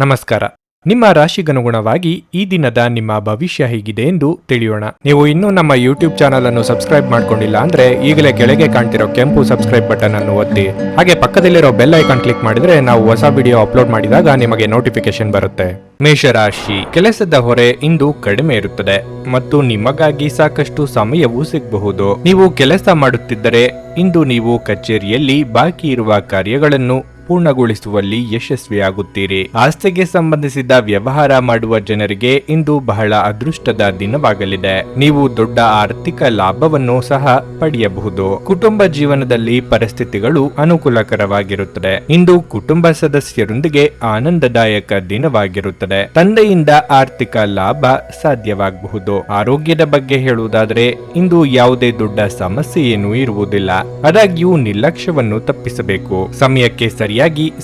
ನಮಸ್ಕಾರ. ನಿಮ್ಮ ರಾಶಿಗನುಗುಣವಾಗಿ ಈ ದಿನದ ನಿಮ್ಮ ಭವಿಷ್ಯ ಹೇಗಿದೆ ಎಂದು ತಿಳಿಯೋಣ. ನೀವು ಇನ್ನೂ ನಮ್ಮ ಯೂಟ್ಯೂಬ್ ಚಾನಲ್ ಅನ್ನು ಸಬ್ಸ್ಕ್ರೈಬ್ ಮಾಡ್ಕೊಂಡಿಲ್ಲ ಅಂದ್ರೆ ಈಗಲೇ ಕೆಳಗೆ ಕಾಣ್ತಿರೋ ಕೆಂಪು ಸಬ್ಸ್ಕ್ರೈಬ್ ಬಟನ್ ಅನ್ನು ಒತ್ತಿ, ಹಾಗೆ ಪಕ್ಕದಲ್ಲಿರೋ ಬೆಲ್ ಐಕಾನ್ ಕ್ಲಿಕ್ ಮಾಡಿದ್ರೆ ನಾವು ಹೊಸ ವಿಡಿಯೋ ಅಪ್ಲೋಡ್ ಮಾಡಿದಾಗ ನಿಮಗೆ ನೋಟಿಫಿಕೇಶನ್ ಬರುತ್ತೆ. ಮೇಷರಾಶಿ, ಕೆಲಸದ ಹೊರೆ ಇಂದು ಕಡಿಮೆ ಇರುತ್ತದೆ ಮತ್ತು ನಿಮಗಾಗಿ ಸಾಕಷ್ಟು ಸಮಯವೂ ಸಿಗಬಹುದು. ನೀವು ಕೆಲಸ ಮಾಡುತ್ತಿದ್ದರೆ ಇಂದು ನೀವು ಕಚೇರಿಯಲ್ಲಿ ಬಾಕಿ ಇರುವ ಕಾರ್ಯಗಳನ್ನು ಪೂರ್ಣಗೊಳಿಸುವಲ್ಲಿ ಯಶಸ್ವಿಯಾಗುತ್ತೀರಿ. ಆಸ್ತಿಗೆ ಸಂಬಂಧಿಸಿದ ವ್ಯವಹಾರ ಮಾಡುವ ಜನರಿಗೆ ಇಂದು ಬಹಳ ಅದೃಷ್ಟದ ದಿನವಾಗಲಿದೆ. ನೀವು ದೊಡ್ಡ ಆರ್ಥಿಕ ಲಾಭವನ್ನು ಸಹ ಪಡೆಯಬಹುದು. ಕುಟುಂಬ ಜೀವನದಲ್ಲಿ ಪರಿಸ್ಥಿತಿಗಳು ಅನುಕೂಲಕರವಾಗಿರುತ್ತದೆ. ಇಂದು ಕುಟುಂಬ ಸದಸ್ಯರೊಂದಿಗೆ ಆನಂದದಾಯಕ ದಿನವಾಗಿರುತ್ತದೆ. ತಂದೆಯಿಂದ ಆರ್ಥಿಕ ಲಾಭ ಸಾಧ್ಯವಾಗಬಹುದು. ಆರೋಗ್ಯದ ಬಗ್ಗೆ ಹೇಳುವುದಾದರೆ ಇಂದು ಯಾವುದೇ ದೊಡ್ಡ ಸಮಸ್ಯೆ ಏನೂ ಇರುವುದಿಲ್ಲ. ಆದಾಗ್ಯೂ ನಿರ್ಲಕ್ಷ್ಯವನ್ನು ತಪ್ಪಿಸಬೇಕು. ಸಮಯಕ್ಕೆ ಸರಿಯಾಗಿ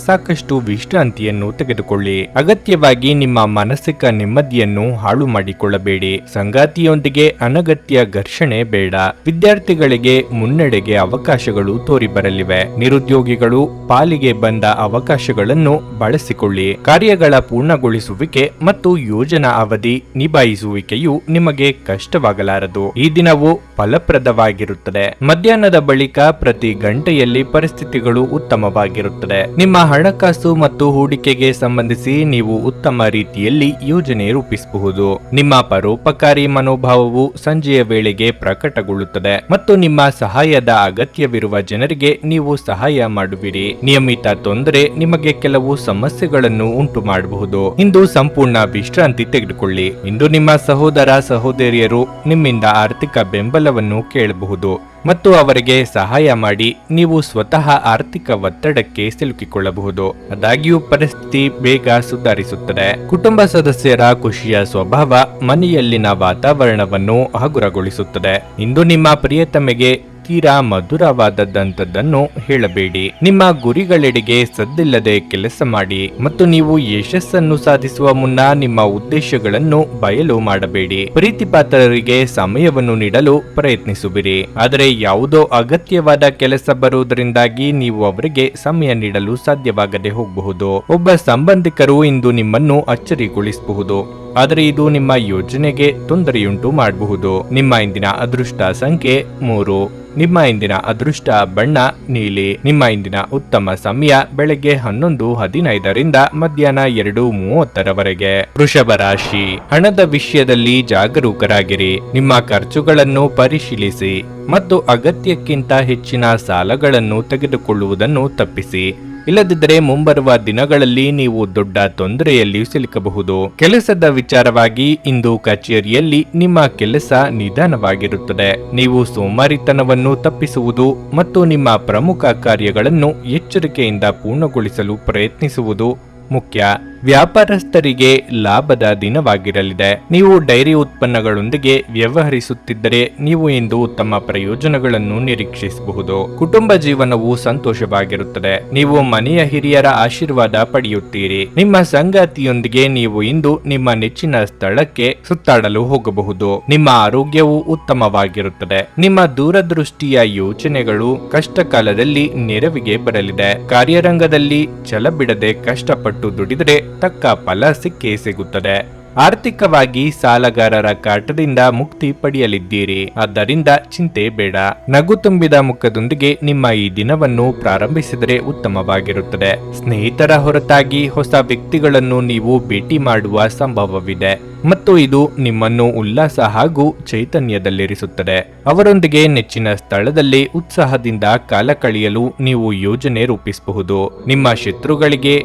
ಸಾಕಷ್ಟು ವಿಶ್ರಾಂತಿಯನ್ನು ತೆಗೆದುಕೊಳ್ಳಿ. ಅಗತ್ಯವಾಗಿ ನಿಮ್ಮ ಮಾನಸಿಕ ನೆಮ್ಮದಿಯನ್ನು ಹಾಳು ಮಾಡಿಕೊಳ್ಳಬೇಡಿ. ಸಂಗಾತಿಯೊಂದಿಗೆ ಅನಗತ್ಯ ಘರ್ಷಣೆ ಬೇಡ. ವಿದ್ಯಾರ್ಥಿಗಳಿಗೆ ಮುನ್ನಡೆಗೆ ಅವಕಾಶಗಳು ತೋರಿ ಬರಲಿವೆ. ನಿರುದ್ಯೋಗಿಗಳು ಪಾಲಿಗೆ ಬಂದ ಅವಕಾಶಗಳನ್ನು ಬಳಸಿಕೊಳ್ಳಿ. ಕಾರ್ಯಗಳ ಪೂರ್ಣಗೊಳಿಸುವಿಕೆ ಮತ್ತು ಯೋಜನಾ ಅವಧಿ ನಿಭಾಯಿಸುವಿಕೆಯು ನಿಮಗೆ ಕಷ್ಟವಾಗಲಾರದು. ಈ ದಿನವು ಫಲಪ್ರದವಾಗಿರುತ್ತದೆ. ಮಧ್ಯಾಹ್ನದ ಬಳಿಕ ಪ್ರತಿ ಗಂಟೆಯಲ್ಲಿ ಪರಿಸ್ಥಿತಿಗಳು ಉತ್ತಮವಾಗಿರುತ್ತದೆ. ನಿಮ್ಮ ಹಣಕಾಸು ಮತ್ತು ಹೂಡಿಕೆಗೆ ಸಂಬಂಧಿಸಿ ನೀವು ಉತ್ತಮ ರೀತಿಯಲ್ಲಿ ಯೋಜನೆ ರೂಪಿಸಬಹುದು. ನಿಮ್ಮ ಪರೋಪಕಾರಿ ಮನೋಭಾವವು ಸಂಜೆಯ ವೇಳೆಗೆ ಪ್ರಕಟಗೊಳ್ಳುತ್ತದೆ ಮತ್ತು ನಿಮ್ಮ ಸಹಾಯದ ಅಗತ್ಯವಿರುವ ಜನರಿಗೆ ನೀವು ಸಹಾಯ ಮಾಡುವಿರಿ. ನಿಯಮಿತ ತೊಂದರೆ ನಿಮಗೆ ಕೆಲವು ಸಮಸ್ಯೆಗಳನ್ನು ಉಂಟು ಮಾಡಬಹುದು. ಇಂದು ಸಂಪೂರ್ಣ ವಿಶ್ರಾಂತಿ ತೆಗೆದುಕೊಳ್ಳಿ. ಇಂದು ನಿಮ್ಮ ಸಹೋದರ ಸಹೋದರಿಯರು ನಿಮ್ಮಿಂದ ಆರ್ಥಿಕ ಬೆಂಬಲವನ್ನು ಕೇಳಬಹುದು ಮತ್ತು ಅವರಿಗೆ ಸಹಾಯ ಮಾಡಿ ನೀವು ಸ್ವತಃ ಆರ್ಥಿಕ ಒತ್ತಡಕ್ಕೆ ಸಿಲುಕಿಕೊಳ್ಳಬಹುದು. ಆದಾಗ್ಯೂ ಪರಿಸ್ಥಿತಿ ಬೇಗ ಸುಧಾರಿಸುತ್ತದೆ. ಕುಟುಂಬ ಸದಸ್ಯರ ಖುಷಿಯ ಸ್ವಭಾವ ಮನೆಯಲ್ಲಿನ ವಾತಾವರಣವನ್ನು ಹಗುರಗೊಳಿಸುತ್ತದೆ. ಇಂದು ನಿಮ್ಮ ಪ್ರಿಯತಮೆಗೆ ತೀರಾ ಮಧುರವಾದದ್ದನ್ನು ಹೇಳಬೇಡಿ. ನಿಮ್ಮ ಗುರಿಗಳೆಡೆಗೆ ಸದ್ದಿಲ್ಲದೆ ಕೆಲಸ ಮಾಡಿ ಮತ್ತು ನೀವು ಯಶಸ್ಸನ್ನು ಸಾಧಿಸುವ ಮುನ್ನ ನಿಮ್ಮ ಉದ್ದೇಶಗಳನ್ನು ಬಯಲು ಮಾಡಬೇಡಿ. ಪ್ರೀತಿಪಾತ್ರರಿಗೆ ಸಮಯವನ್ನು ನೀಡಲು ಪ್ರಯತ್ನಿಸುವಿರಿ, ಆದರೆ ಯಾವುದೋ ಅಗತ್ಯವಾದ ಕೆಲಸ ಬರುವುದರಿಂದಾಗಿ ನೀವು ಅವರಿಗೆ ಸಮಯ ನೀಡಲು ಸಾಧ್ಯವಾಗದೆ ಹೋಗಬಹುದು. ಒಬ್ಬ ಸಂಬಂಧಿಕರು ಇಂದು ನಿಮ್ಮನ್ನು ಅಚ್ಚರಿಗೊಳಿಸಬಹುದು, ಆದರೆ ಇದು ನಿಮ್ಮ ಯೋಜನೆಗೆ ತೊಂದರೆಯುಂಟು ಮಾಡಬಹುದು. ನಿಮ್ಮ ಇಂದಿನ ಅದೃಷ್ಟ ಸಂಖ್ಯೆ 3. ನಿಮ್ಮ ಇಂದಿನ ಅದೃಷ್ಟ ಬಣ್ಣ ನೀಲಿ. ನಿಮ್ಮ ಇಂದಿನ ಉತ್ತಮ ಸಮಯ ಬೆಳಗ್ಗೆ 11:15 ಮಧ್ಯಾಹ್ನ 2:30 ವೃಷಭ ರಾಶಿ, ಹಣದ ವಿಷಯದಲ್ಲಿ ಜಾಗರೂಕರಾಗಿರಿ. ನಿಮ್ಮ ಖರ್ಚುಗಳನ್ನು ಪರಿಶೀಲಿಸಿ ಮತ್ತು ಅಗತ್ಯಕ್ಕಿಂತ ಹೆಚ್ಚಿನ ಸಾಲಗಳನ್ನು ತೆಗೆದುಕೊಳ್ಳುವುದನ್ನು ತಪ್ಪಿಸಿ. ಇಲ್ಲದಿದ್ದರೆ ಮುಂಬರುವ ದಿನಗಳಲ್ಲಿ ನೀವು ದೊಡ್ಡ ತೊಂದರೆಯಲ್ಲಿ ಸಿಲುಕಬಹುದು. ಕೆಲಸದ ವಿಚಾರವಾಗಿ ಇಂದು ಕಚೇರಿಯಲ್ಲಿ ನಿಮ್ಮ ಕೆಲಸ ನಿಧಾನವಾಗಿರುತ್ತದೆ. ನೀವು ಸೋಮಾರಿತನವನ್ನು ತಪ್ಪಿಸುವುದು ಮತ್ತು ನಿಮ್ಮ ಪ್ರಮುಖ ಕಾರ್ಯಗಳನ್ನು ಎಚ್ಚರಿಕೆಯಿಂದ ಪೂರ್ಣಗೊಳಿಸಲು ಪ್ರಯತ್ನಿಸುವುದು ಮುಖ್ಯ. ವ್ಯಾಪಾರಸ್ಥರಿಗೆ ಲಾಭದ ದಿನವಾಗಿರಲಿದೆ. ನೀವು ಡೈರಿ ಉತ್ಪನ್ನಗಳೊಂದಿಗೆ ವ್ಯವಹರಿಸುತ್ತಿದ್ದರೆ ನೀವು ಇಂದು ಉತ್ತಮ ಪ್ರಯೋಜನಗಳನ್ನು ನಿರೀಕ್ಷಿಸಬಹುದು. ಕುಟುಂಬ ಜೀವನವು ಸಂತೋಷವಾಗಿರುತ್ತದೆ. ನೀವು ಮನೆಯ ಹಿರಿಯರ ಆಶೀರ್ವಾದ ಪಡೆಯುತ್ತೀರಿ. ನಿಮ್ಮ ಸಂಗಾತಿಯೊಂದಿಗೆ ನೀವು ಇಂದು ನಿಮ್ಮ ನೆಚ್ಚಿನ ಸ್ಥಳಕ್ಕೆ ಸುತ್ತಾಡಲು ಹೋಗಬಹುದು. ನಿಮ್ಮ ಆರೋಗ್ಯವು ಉತ್ತಮವಾಗಿರುತ್ತದೆ. ನಿಮ್ಮ ದೂರದೃಷ್ಟಿಯ ಯೋಚನೆಗಳು ಕಷ್ಟಕಾಲದಲ್ಲಿ ನೆರವಿಗೆ ಬರಲಿದೆ. ಕಾರ್ಯರಂಗದಲ್ಲಿ ಛಲ ಬಿಡದೆ ಕಷ್ಟಪಟ್ಟು ದುಡಿದರೆ ತಕ್ಕ ಫಲ ಸಿಕ್ಕೇ ಸಿಗುತ್ತದೆ. ಆರ್ಥಿಕವಾಗಿ ಸಾಲಗಾರರ ಕಾಟದಿಂದ ಮುಕ್ತಿ ಪಡೆಯಲಿದ್ದೀರಿ. ಆದ್ದರಿಂದ ಚಿಂತೆ ಬೇಡ. ನಗು ತುಂಬಿದ ಮುಖದೊಂದಿಗೆ ನಿಮ್ಮ ಈ ದಿನವನ್ನು ಪ್ರಾರಂಭಿಸಿದರೆ ಉತ್ತಮವಾಗಿರುತ್ತದೆ. ಸ್ನೇಹಿತರ ಹೊರತಾಗಿ ಹೊಸ ವ್ಯಕ್ತಿಗಳನ್ನು ನೀವು ಭೇಟಿ ಮಾಡುವ ಸಂಭವವಿದೆ ಮತ್ತು ಇದು ನಿಮ್ಮನ್ನು ಉಲ್ಲಾಸ ಹಾಗೂ ಚೈತನ್ಯದಲ್ಲಿರಿಸುತ್ತದೆ. ಅವರೊಂದಿಗೆ ನೆಚ್ಚಿನ ಸ್ಥಳದಲ್ಲಿ ಉತ್ಸಾಹದಿಂದ ಕಾಲ ಕಳೆಯಲು ನೀವು ಯೋಜನೆ ರೂಪಿಸಬಹುದು. ನಿಮ್ಮ ಶತ್ರುಗಳಿಗೆ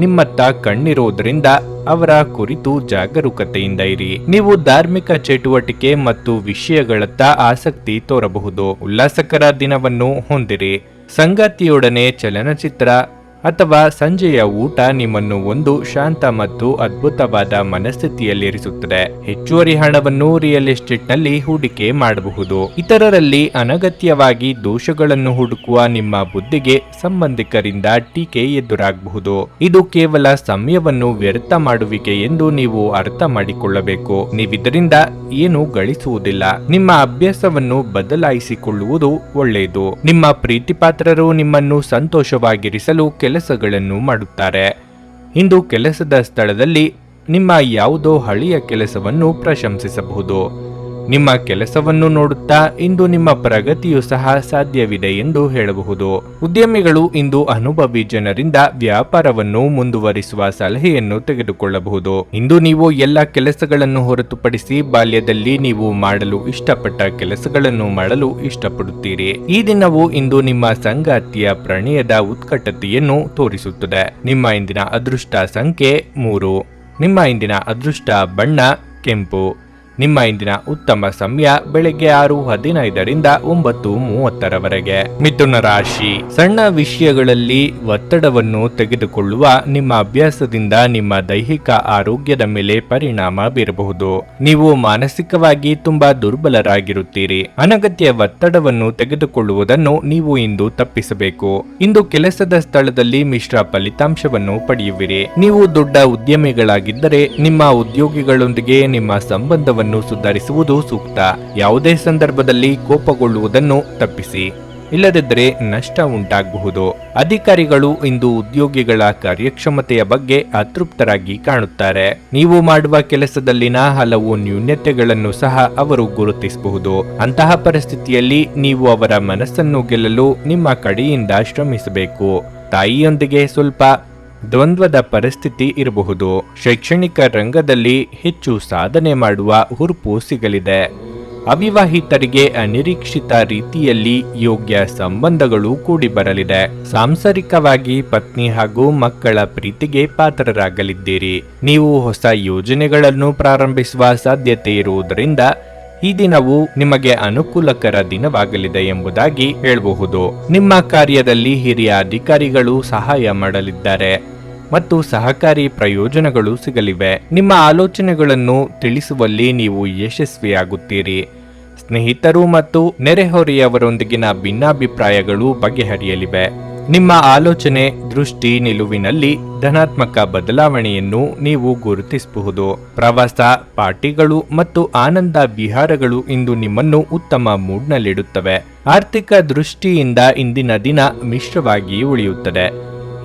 ನಿಮ್ಮತ್ತ ಕಣ್ಣಿರುವುದರಿಂದ ಅವರ ಕುರಿತು ಜಾಗರೂಕತೆಯಿಂದ ಇರಿ. ನೀವು ಧಾರ್ಮಿಕ ಚಟುವಟಿಕೆ ಮತ್ತು ವಿಷಯಗಳತ್ತ ಆಸಕ್ತಿ ತೋರಬಹುದು. ಉಲ್ಲಾಸಕರ ದಿನವನ್ನು ಹೊಂದಿರಿ. ಸಂಗಾತಿಯೊಡನೆ ಚಲನಚಿತ್ರ ಅಥವಾ ಸಂಜೆಯ ಊಟ ನಿಮ್ಮನ್ನು ಒಂದು ಶಾಂತ ಮತ್ತು ಅದ್ಭುತವಾದ ಮನಸ್ಥಿತಿಯಲ್ಲಿರಿಸುತ್ತದೆ. ಹೆಚ್ಚುವರಿ ಹಣವನ್ನು ರಿಯಲ್ ಎಸ್ಟೇಟ್ನಲ್ಲಿ ಹೂಡಿಕೆ ಮಾಡಬಹುದು. ಇತರರಲ್ಲಿ ಅನಗತ್ಯವಾಗಿ ದೋಷಗಳನ್ನು ಹುಡುಕುವ ನಿಮ್ಮ ಬುದ್ಧಿಗೆ ಸಂಬಂಧಿಕರಿಂದ ಟೀಕೆ ಎದುರಾಗಬಹುದು. ಇದು ಕೇವಲ ಸಮಯವನ್ನು ವ್ಯರ್ಥ ಮಾಡುವಿಕೆ ಎಂದು ನೀವು ಅರ್ಥ ಮಾಡಿಕೊಳ್ಳಬೇಕು. ನೀವಿದರಿಂದ ಏನು ಗಳಿಸುವುದಿಲ್ಲ. ನಿಮ್ಮ ಅಭ್ಯಾಸವನ್ನು ಬದಲಾಯಿಸಿಕೊಳ್ಳುವುದು ಒಳ್ಳೆಯದು. ನಿಮ್ಮ ಪ್ರೀತಿಪಾತ್ರರು ನಿಮ್ಮನ್ನು ಸಂತೋಷವಾಗಿರಿಸಲು ಕೆಲಸಗಳನ್ನು ಮಾಡುತ್ತಾರೆ. ಇಂದು ಕೆಲಸದ ಸ್ಥಳದಲ್ಲಿ ನಿಮ್ಮ ಯಾವುದೋ ಹಳೆಯ ಕೆಲಸವನ್ನು ಪ್ರಶಂಸಿಸಬಹುದು. ನಿಮ್ಮ ಕೆಲಸವನ್ನು ನೋಡುತ್ತಾ ಇಂದು ನಿಮ್ಮ ಪ್ರಗತಿಯು ಸಹ ಸಾಧ್ಯವಿದೆ ಎಂದು ಹೇಳಬಹುದು. ಉದ್ಯಮಿಗಳು ಇಂದು ಅನುಭವಿ ಜನರಿಂದ ವ್ಯಾಪಾರವನ್ನು ಮುಂದುವರಿಸುವ ಸಲಹೆಯನ್ನು ತೆಗೆದುಕೊಳ್ಳಬಹುದು. ಇಂದು ನೀವು ಎಲ್ಲ ಕೆಲಸಗಳನ್ನು ಹೊರತುಪಡಿಸಿ ಬಾಲ್ಯದಲ್ಲಿ ನೀವು ಮಾಡಲು ಇಷ್ಟಪಟ್ಟ ಕೆಲಸಗಳನ್ನು ಮಾಡಲು ಇಷ್ಟಪಡುತ್ತೀರಿ. ಈ ದಿನವು ಇಂದು ನಿಮ್ಮ ಸಂಗಾತಿಯ ಪ್ರಣಯದ ಉತ್ಕಟತೆಯನ್ನು ತೋರಿಸುತ್ತದೆ. ನಿಮ್ಮ ಇಂದಿನ ಅದೃಷ್ಟ ಸಂಖ್ಯೆ 3. ನಿಮ್ಮ ಇಂದಿನ ಅದೃಷ್ಟ ಬಣ್ಣ ಕೆಂಪು. ನಿಮ್ಮ ಇಂದಿನ ಉತ್ತಮ ಸಮಯ ಬೆಳಗ್ಗೆ 6:15ರಿಂದ 9:30ರವರೆಗೆ. ಮಿಥುನ ರಾಶಿ. ಸಣ್ಣ ವಿಷಯಗಳಲ್ಲಿ ಒತ್ತಡವನ್ನು ತೆಗೆದುಕೊಳ್ಳುವ ನಿಮ್ಮ ಅಭ್ಯಾಸದಿಂದ ನಿಮ್ಮ ದೈಹಿಕ ಆರೋಗ್ಯದ ಮೇಲೆ ಪರಿಣಾಮ ಬೀರಬಹುದು. ನೀವು ಮಾನಸಿಕವಾಗಿ ತುಂಬಾ ದುರ್ಬಲರಾಗಿರುತ್ತೀರಿ. ಅನಗತ್ಯ ಒತ್ತಡವನ್ನು ತೆಗೆದುಕೊಳ್ಳುವುದನ್ನು ನೀವು ಇಂದು ತಪ್ಪಿಸಬೇಕು. ಇಂದು ಕೆಲಸದ ಸ್ಥಳದಲ್ಲಿ ಮಿಶ್ರ ಫಲಿತಾಂಶವನ್ನು ಪಡೆಯುವಿರಿ. ನೀವು ದೊಡ್ಡ ಉದ್ಯಮಿಗಳಾಗಿದ್ದರೆ ನಿಮ್ಮ ಉದ್ಯೋಗಿಗಳೊಂದಿಗೆ ನಿಮ್ಮ ಸಂಬಂಧವನ್ನು ಸುಧಾರಿಸುವುದು ಸೂಕ್ತ. ಯಾವುದೇ ಸಂದರ್ಭದಲ್ಲಿ ಕೋಪಗೊಳ್ಳುವುದನ್ನು ತಪ್ಪಿಸಿ, ಇಲ್ಲದಿದ್ದರೆ ನಷ್ಟ ಉಂಟಾಗಬಹುದು. ಅಧಿಕಾರಿಗಳು ಇಂದು ಉದ್ಯೋಗಿಗಳ ಕಾರ್ಯಕ್ಷಮತೆಯ ಬಗ್ಗೆ ಅತೃಪ್ತರಾಗಿ ಕಾಣುತ್ತಾರೆ. ನೀವು ಮಾಡುವ ಕೆಲಸದಲ್ಲಿನ ಹಲವು ನ್ಯೂನತೆಗಳನ್ನು ಸಹ ಅವರು ಗುರುತಿಸಬಹುದು. ಅಂತಹ ಪರಿಸ್ಥಿತಿಯಲ್ಲಿ ನೀವು ಅವರ ಮನಸ್ಸನ್ನು ಗೆಲ್ಲಲು ನಿಮ್ಮ ಕಡೆಯಿಂದ ಶ್ರಮಿಸಬೇಕು. ತಾಯಿಯೊಂದಿಗೆ ಸ್ವಲ್ಪ ದ್ವಂದ್ವದ ಪರಿಸ್ಥಿತಿ ಇರಬಹುದು. ಶೈಕ್ಷಣಿಕ ರಂಗದಲ್ಲಿ ಹೆಚ್ಚು ಸಾಧನೆ ಮಾಡುವ ಹುರುಪು ಸಿಗಲಿದೆ. ಅವಿವಾಹಿತರಿಗೆ ಅನಿರೀಕ್ಷಿತ ರೀತಿಯಲ್ಲಿ ಯೋಗ್ಯ ಸಂಬಂಧಗಳು ಕೂಡಿ ಬರಲಿದೆ. ಸಾಂಸಾರಿಕವಾಗಿ ಪತ್ನಿ ಹಾಗೂ ಮಕ್ಕಳ ಪ್ರೀತಿಗೆ ಪಾತ್ರರಾಗಲಿದ್ದೀರಿ. ನೀವು ಹೊಸ ಯೋಜನೆಗಳನ್ನು ಪ್ರಾರಂಭಿಸುವ ಸಾಧ್ಯತೆ ಇರುವುದರಿಂದ ಈ ದಿನವು ನಿಮಗೆ ಅನುಕೂಲಕರ ದಿನವಾಗಲಿದೆ ಎಂಬುದಾಗಿ ಹೇಳಬಹುದು. ನಿಮ್ಮ ಕಾರ್ಯದಲ್ಲಿ ಹಿರಿಯ ಅಧಿಕಾರಿಗಳು ಸಹಾಯ ಮಾಡಲಿದ್ದಾರೆ ಮತ್ತು ಸಹಕಾರಿ ಪ್ರಯೋಜನಗಳು ಸಿಗಲಿವೆ. ನಿಮ್ಮ ಆಲೋಚನೆಗಳನ್ನು ತಿಳಿಸುವಲ್ಲಿ ನೀವು ಯಶಸ್ವಿಯಾಗುತ್ತೀರಿ. ಸ್ನೇಹಿತರು ಮತ್ತು ನೆರೆಹೊರೆಯವರೊಂದಿಗಿನ ಭಿನ್ನಾಭಿಪ್ರಾಯಗಳು ಬಗೆಹರಿಯಲಿವೆ. ನಿಮ್ಮ ಆಲೋಚನೆ, ದೃಷ್ಟಿ, ನಿಲುವಿನಲ್ಲಿ ಧನಾತ್ಮಕ ಬದಲಾವಣೆಯನ್ನು ನೀವು ಗುರುತಿಸಬಹುದು. ಪ್ರವಾಸ, ಪಾರ್ಟಿಗಳು ಮತ್ತು ಆನಂದ ವಿಹಾರಗಳು ಇಂದು ನಿಮ್ಮನ್ನು ಉತ್ತಮ ಮೂಡ್ನಲ್ಲಿಡುತ್ತವೆ. ಆರ್ಥಿಕ ದೃಷ್ಟಿಯಿಂದ ಇಂದಿನ ದಿನ ಮಿಶ್ರವಾಗಿ ಉಳಿಯುತ್ತದೆ.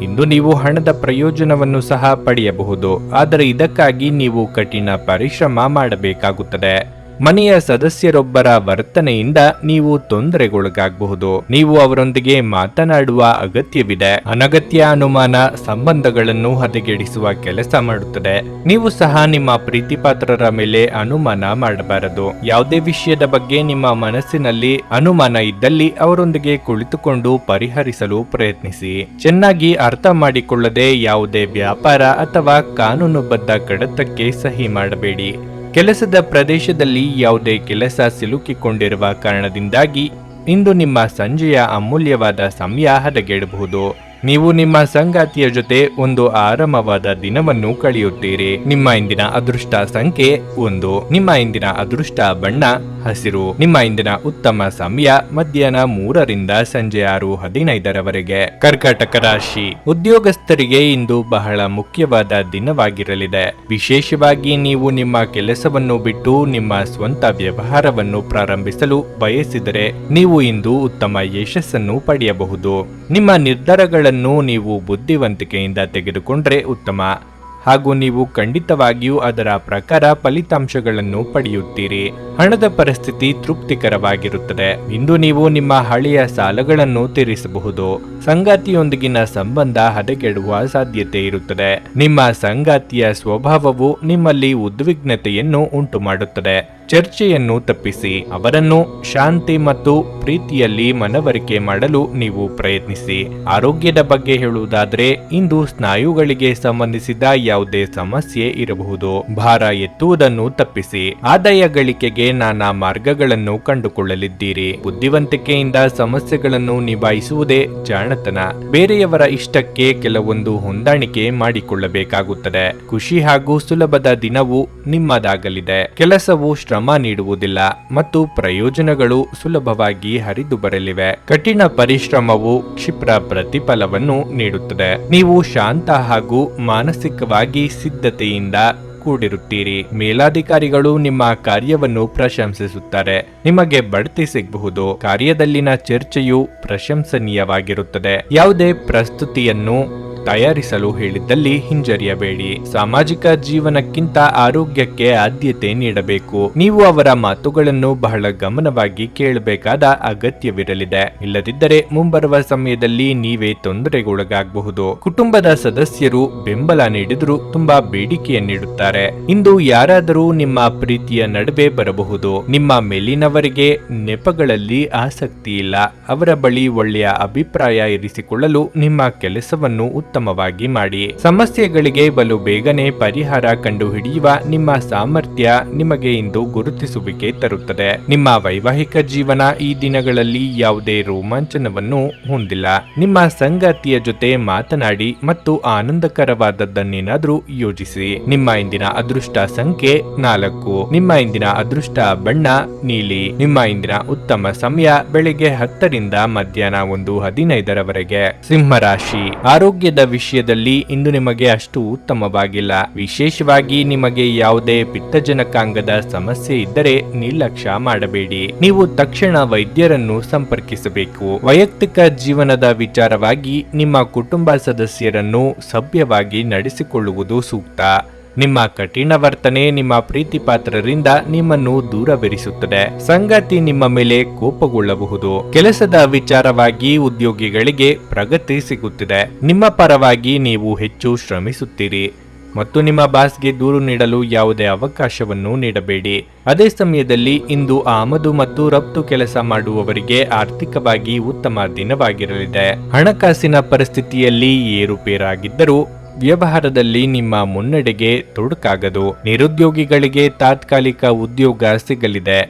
ಇಂದು ನೀವು ಹಣದ ಪ್ರಯೋಜನವನ್ನು ಸಹ ಪಡೆಯಬಹುದು, ಆದರೆ ಇದಕ್ಕಾಗಿ ನೀವು ಕಠಿಣ ಪರಿಶ್ರಮ ಮಾಡಬೇಕಾಗುತ್ತದೆ. ಮನೆಯ ಸದಸ್ಯರೊಬ್ಬರ ವರ್ತನೆಯಿಂದ ನೀವು ತೊಂದರೆಗೊಳಗಾಗಬಹುದು. ನೀವು ಅವರೊಂದಿಗೆ ಮಾತನಾಡುವ ಅಗತ್ಯವಿದೆ. ಅನಗತ್ಯ ಅನುಮಾನ ಸಂಬಂಧಗಳನ್ನು ಹದಗೆಡಿಸುವ ಕೆಲಸ ಮಾಡುತ್ತದೆ. ನೀವು ಸಹ ನಿಮ್ಮ ಪ್ರೀತಿಪಾತ್ರರ ಮೇಲೆ ಅನುಮಾನ ಮಾಡಬಾರದು. ಯಾವುದೇ ವಿಷಯದ ಬಗ್ಗೆ ನಿಮ್ಮ ಮನಸ್ಸಿನಲ್ಲಿ ಅನುಮಾನ ಇದ್ದಲ್ಲಿ ಅವರೊಂದಿಗೆ ಕುಳಿತುಕೊಂಡು ಪರಿಹರಿಸಲು ಪ್ರಯತ್ನಿಸಿ. ಚೆನ್ನಾಗಿ ಅರ್ಥ ಮಾಡಿಕೊಳ್ಳದೆ ಯಾವುದೇ ವ್ಯಾಪಾರ ಅಥವಾ ಕಾನೂನುಬದ್ಧ ಕಡತಕ್ಕೆ ಸಹಿ ಮಾಡಬೇಡಿ. ಕೆಲಸದ ಪ್ರದೇಶದಲ್ಲಿ ಯಾವುದೇ ಕೆಲಸ ಸಿಲುಕಿಕೊಂಡಿರುವ ಕಾರಣದಿಂದಾಗಿ ಇಂದು ನಿಮ್ಮ ಸಂಜೆಯ ಅಮೂಲ್ಯವಾದ ಸಮಯ ಹದಗೆಡಬಹುದು. ನೀವು ನಿಮ್ಮ ಸಂಗಾತಿಯ ಜೊತೆ ಒಂದು ಆರಾಮವಾದ ದಿನವನ್ನು ಕಳೆಯುತ್ತೀರಿ. ನಿಮ್ಮ ಇಂದಿನ ಅದೃಷ್ಟ ಸಂಖ್ಯೆ 1. ನಿಮ್ಮ ಇಂದಿನ ಅದೃಷ್ಟ ಬಣ್ಣ ಹಸಿರು. ನಿಮ್ಮ ಇಂದಿನ ಉತ್ತಮ ಸಮಯ ಮಧ್ಯಾಹ್ನ 3ರಿಂದ ಸಂಜೆ 6:15ರವರೆಗೆ. ಕರ್ಕಾಟಕ ರಾಶಿ. ಉದ್ಯೋಗಸ್ಥರಿಗೆ ಇಂದು ಬಹಳ ಮುಖ್ಯವಾದ ದಿನವಾಗಿರಲಿದೆ. ವಿಶೇಷವಾಗಿ ನೀವು ನಿಮ್ಮ ಕೆಲಸವನ್ನು ಬಿಟ್ಟು ನಿಮ್ಮ ಸ್ವಂತ ವ್ಯವಹಾರವನ್ನು ಪ್ರಾರಂಭಿಸಲು ಬಯಸಿದರೆ ನೀವು ಇಂದು ಉತ್ತಮ ಯಶಸ್ಸನ್ನು ಪಡೆಯಬಹುದು. ನಿಮ್ಮ ನಿರ್ಧಾರಗಳನ್ನು ನೀವು ಬುದ್ಧಿವಂತಿಕೆಯಿಂದ ತೆಗೆದುಕೊಂಡ್ರೆ ಉತ್ತಮ, ಹಾಗೂ ನೀವು ಖಂಡಿತವಾಗಿಯೂ ಅದರ ಪ್ರಕಾರ ಫಲಿತಾಂಶಗಳನ್ನು ಪಡೆಯುತ್ತೀರಿ. ಹಣದ ಪರಿಸ್ಥಿತಿ ತೃಪ್ತಿಕರವಾಗಿರುತ್ತದೆ. ಇಂದು ನೀವು ನಿಮ್ಮ ಹಳೆಯ ಸಾಲಗಳನ್ನು ತೀರಿಸಬಹುದು. ಸಂಗಾತಿಯೊಂದಿಗಿನ ಸಂಬಂಧ ಹದಗೆಡುವ ಸಾಧ್ಯತೆ ಇರುತ್ತದೆ. ನಿಮ್ಮ ಸಂಗಾತಿಯ ಸ್ವಭಾವವು ನಿಮ್ಮಲ್ಲಿ ಉದ್ವಿಗ್ನತೆಯನ್ನು ಉಂಟು ಮಾಡುತ್ತದೆ. ಚರ್ಚೆಯನ್ನು ತಪ್ಪಿಸಿ ಅವರನ್ನು ಶಾಂತಿ ಮತ್ತು ಪ್ರೀತಿಯಲ್ಲಿ ಮನವರಿಕೆ ಮಾಡಲು ನೀವು ಪ್ರಯತ್ನಿಸಿ. ಆರೋಗ್ಯದ ಬಗ್ಗೆ ಹೇಳುವುದಾದರೆ ಇಂದು ಸ್ನಾಯುಗಳಿಗೆ ಸಂಬಂಧಿಸಿದ ಯಾವುದೇ ಸಮಸ್ಯೆ ಇರಬಹುದು. ಭಾರ ಎತ್ತುವುದನ್ನು ತಪ್ಪಿಸಿ. ಆದಾಯ ಗಳಿಕೆಗೆ ನಾನಾ ಮಾರ್ಗಗಳನ್ನು ಕಂಡುಕೊಳ್ಳಲಿದ್ದೀರಿ. ಬುದ್ಧಿವಂತಿಕೆಯಿಂದ ಸಮಸ್ಯೆಗಳನ್ನು ನಿಭಾಯಿಸುವುದೇ ಜಾಣತನ. ಬೇರೆಯವರ ಇಷ್ಟಕ್ಕೆ ಕೆಲವೊಂದು ಹೊಂದಾಣಿಕೆ ಮಾಡಿಕೊಳ್ಳಬೇಕಾಗುತ್ತದೆ. ಖುಷಿ ಹಾಗೂ ಸುಲಭದ ದಿನವು ನಿಮ್ಮದಾಗಲಿದೆ. ಕೆಲಸವು ಶ್ರಮ ನೀಡುವುದಿಲ್ಲ ಮತ್ತು ಪ್ರಯೋಜನಗಳು ಸುಲಭವಾಗಿ ಹರಿದು ಬರಲಿವೆ. ಕಠಿಣ ಪರಿಶ್ರಮವು ಕ್ಷಿಪ್ರ ಪ್ರತಿಫಲವನ್ನು ನೀಡುತ್ತದೆ. ನೀವು ಶಾಂತ ಹಾಗೂ ಮಾನಸಿಕವಾಗಿ ಸಿದ್ಧತೆಯಿಂದ ಕೂಡಿರುತ್ತೀರಿ. ಮೇಲಾಧಿಕಾರಿಗಳು ನಿಮ್ಮ ಕಾರ್ಯವನ್ನು ಪ್ರಶಂಸಿಸುತ್ತಾರೆ. ನಿಮಗೆ ಬಡ್ತಿ ಸಿಗಬಹುದು. ಕಾರ್ಯದಲ್ಲಿನ ಚರ್ಚೆಯು ಪ್ರಶಂಸನೀಯವಾಗಿರುತ್ತದೆ. ಯಾವುದೇ ಪ್ರಸ್ತುತಿಯನ್ನು ತಯಾರಿಸಲು ಹೇಳಿದ್ದಲ್ಲಿ ಹಿಂಜರಿಯಬೇಡಿ. ಸಾಮಾಜಿಕ ಜೀವನಕ್ಕಿಂತ ಆರೋಗ್ಯಕ್ಕೆ ಆದ್ಯತೆ ನೀಡಬೇಕು. ನೀವು ಅವರ ಮಾತುಗಳನ್ನು ಬಹಳ ಗಮನವಾಗಿ ಕೇಳಬೇಕಾದ ಅಗತ್ಯವಿರಲಿದೆ. ಇಲ್ಲದಿದ್ದರೆ ಮುಂಬರುವ ಸಮಯದಲ್ಲಿ ನೀವೇ ತೊಂದರೆಗೊಳಗಾಗಬಹುದು. ಕುಟುಂಬದ ಸದಸ್ಯರು ಬೆಂಬಲ ನೀಡಿದರೂ ತುಂಬಾ ಬೇಡಿಕೆಯನ್ನಿಡುತ್ತಾರೆ. ಇಂದು ಯಾರಾದರೂ ನಿಮ್ಮ ಪ್ರೀತಿಯ ನಡುವೆ ಬರಬಹುದು. ನಿಮ್ಮ ಮೇಲಿನವರಿಗೆ ನೆಪಗಳಲ್ಲಿ ಆಸಕ್ತಿ ಇಲ್ಲ. ಅವರ ಬಳಿ ಒಳ್ಳೆಯ ಅಭಿಪ್ರಾಯ ಇರಿಸಿಕೊಳ್ಳಲು ನಿಮ್ಮ ಕೆಲಸವನ್ನು ಉತ್ತಮವಾಗಿ ಮಾಡಿ. ಸಮಸ್ಯೆಗಳಿಗೆ ಬಲು ಬೇಗನೆ ಪರಿಹಾರ ಕಂಡುಹಿಡಿಯುವ ನಿಮ್ಮ ಸಾಮರ್ಥ್ಯ ನಿಮಗೆ ಇಂದು ಗುರುತಿಸುವಿಕೆ ತರುತ್ತದೆ. ನಿಮ್ಮ ವೈವಾಹಿಕ ಜೀವನ ಈ ದಿನಗಳಲ್ಲಿ ಯಾವುದೇ ರೋಮಾಂಚನವನ್ನು ಹೊಂದಿಲ್ಲ. ನಿಮ್ಮ ಸಂಗಾತಿಯ ಜೊತೆ ಮಾತನಾಡಿ ಮತ್ತು ಆನಂದಕರವಾದದ್ದನ್ನೇನಾದ್ರೂ ಯೋಜಿಸಿ. ನಿಮ್ಮ ಇಂದಿನ ಅದೃಷ್ಟ ಸಂಖ್ಯೆ 4. ನಿಮ್ಮ ಇಂದಿನ ಅದೃಷ್ಟ ಬಣ್ಣ ನೀಲಿ. ನಿಮ್ಮ ಇಂದಿನ ಉತ್ತಮ ಸಮಯ ಬೆಳಿಗ್ಗೆ 10 ರಿಂದ ಮಧ್ಯಾಹ್ನ 1:15 ಸಿಂಹರಾಶಿ. ಆರೋಗ್ಯದ ವಿಷಯದಲ್ಲಿ ಇಂದು ನಿಮಗೆ ಅಷ್ಟು ಉತ್ತಮವಾಗಿಲ್ಲ. ವಿಶೇಷವಾಗಿ ನಿಮಗೆ ಯಾವುದೇ ಪಿತ್ತಜನಕಾಂಗದ ಸಮಸ್ಯೆ ಇದ್ದರೆ ನಿರ್ಲಕ್ಷ್ಯ ಮಾಡಬೇಡಿ. ನೀವು ತಕ್ಷಣ ವೈದ್ಯರನ್ನು ಸಂಪರ್ಕಿಸಬೇಕು. ವೈಯಕ್ತಿಕ ಜೀವನದ ವಿಚಾರವಾಗಿ ನಿಮ್ಮ ಕುಟುಂಬ ಸದಸ್ಯರನ್ನು ಸಭ್ಯವಾಗಿ ನಡೆಸಿಕೊಳ್ಳುವುದು ಸೂಕ್ತ. ನಿಮ್ಮ ಕಠಿಣ ವರ್ತನೆ ನಿಮ್ಮ ಪ್ರೀತಿ ಪಾತ್ರರಿಂದ ನಿಮ್ಮನ್ನು ದೂರವಿರಿಸುತ್ತದೆ. ಸಂಗಾತಿ ನಿಮ್ಮ ಮೇಲೆ ಕೋಪಗೊಳ್ಳಬಹುದು. ಕೆಲಸದ ವಿಚಾರವಾಗಿ ಉದ್ಯೋಗಿಗಳಿಗೆ ಪ್ರಗತಿ ಸಿಗುತ್ತಿದೆ. ನಿಮ್ಮ ಪರವಾಗಿ ನೀವು ಹೆಚ್ಚು ಶ್ರಮಿಸುತ್ತೀರಿ ಮತ್ತು ನಿಮ್ಮ ಬಾಸ್ಗೆ ದೂರು ನೀಡಲು ಯಾವುದೇ ಅವಕಾಶವನ್ನು ನೀಡಬೇಡಿ. ಅದೇ ಸಮಯದಲ್ಲಿ ಇಂದು ಆಮದು ಮತ್ತು ರಫ್ತು ಕೆಲಸ ಮಾಡುವವರಿಗೆ ಆರ್ಥಿಕವಾಗಿ ಉತ್ತಮ ದಿನವಾಗಿರಲಿದೆ. ಹಣಕಾಸಿನ ಪರಿಸ್ಥಿತಿಯಲ್ಲಿ ಏರುಪೇರಾಗಿದ್ದರೂ ವ್ಯವಹಾರದಲ್ಲಿ ನಿಮ್ಮ ಮುನ್ನಡೆಗೆ ತೊಡಕಾಗದು. ನಿರುದ್ಯೋಗಿಗಳಿಗೆ ತಾತ್ಕಾಲಿಕ ಉದ್ಯೋಗ ಸಿಗಲಿದೆ.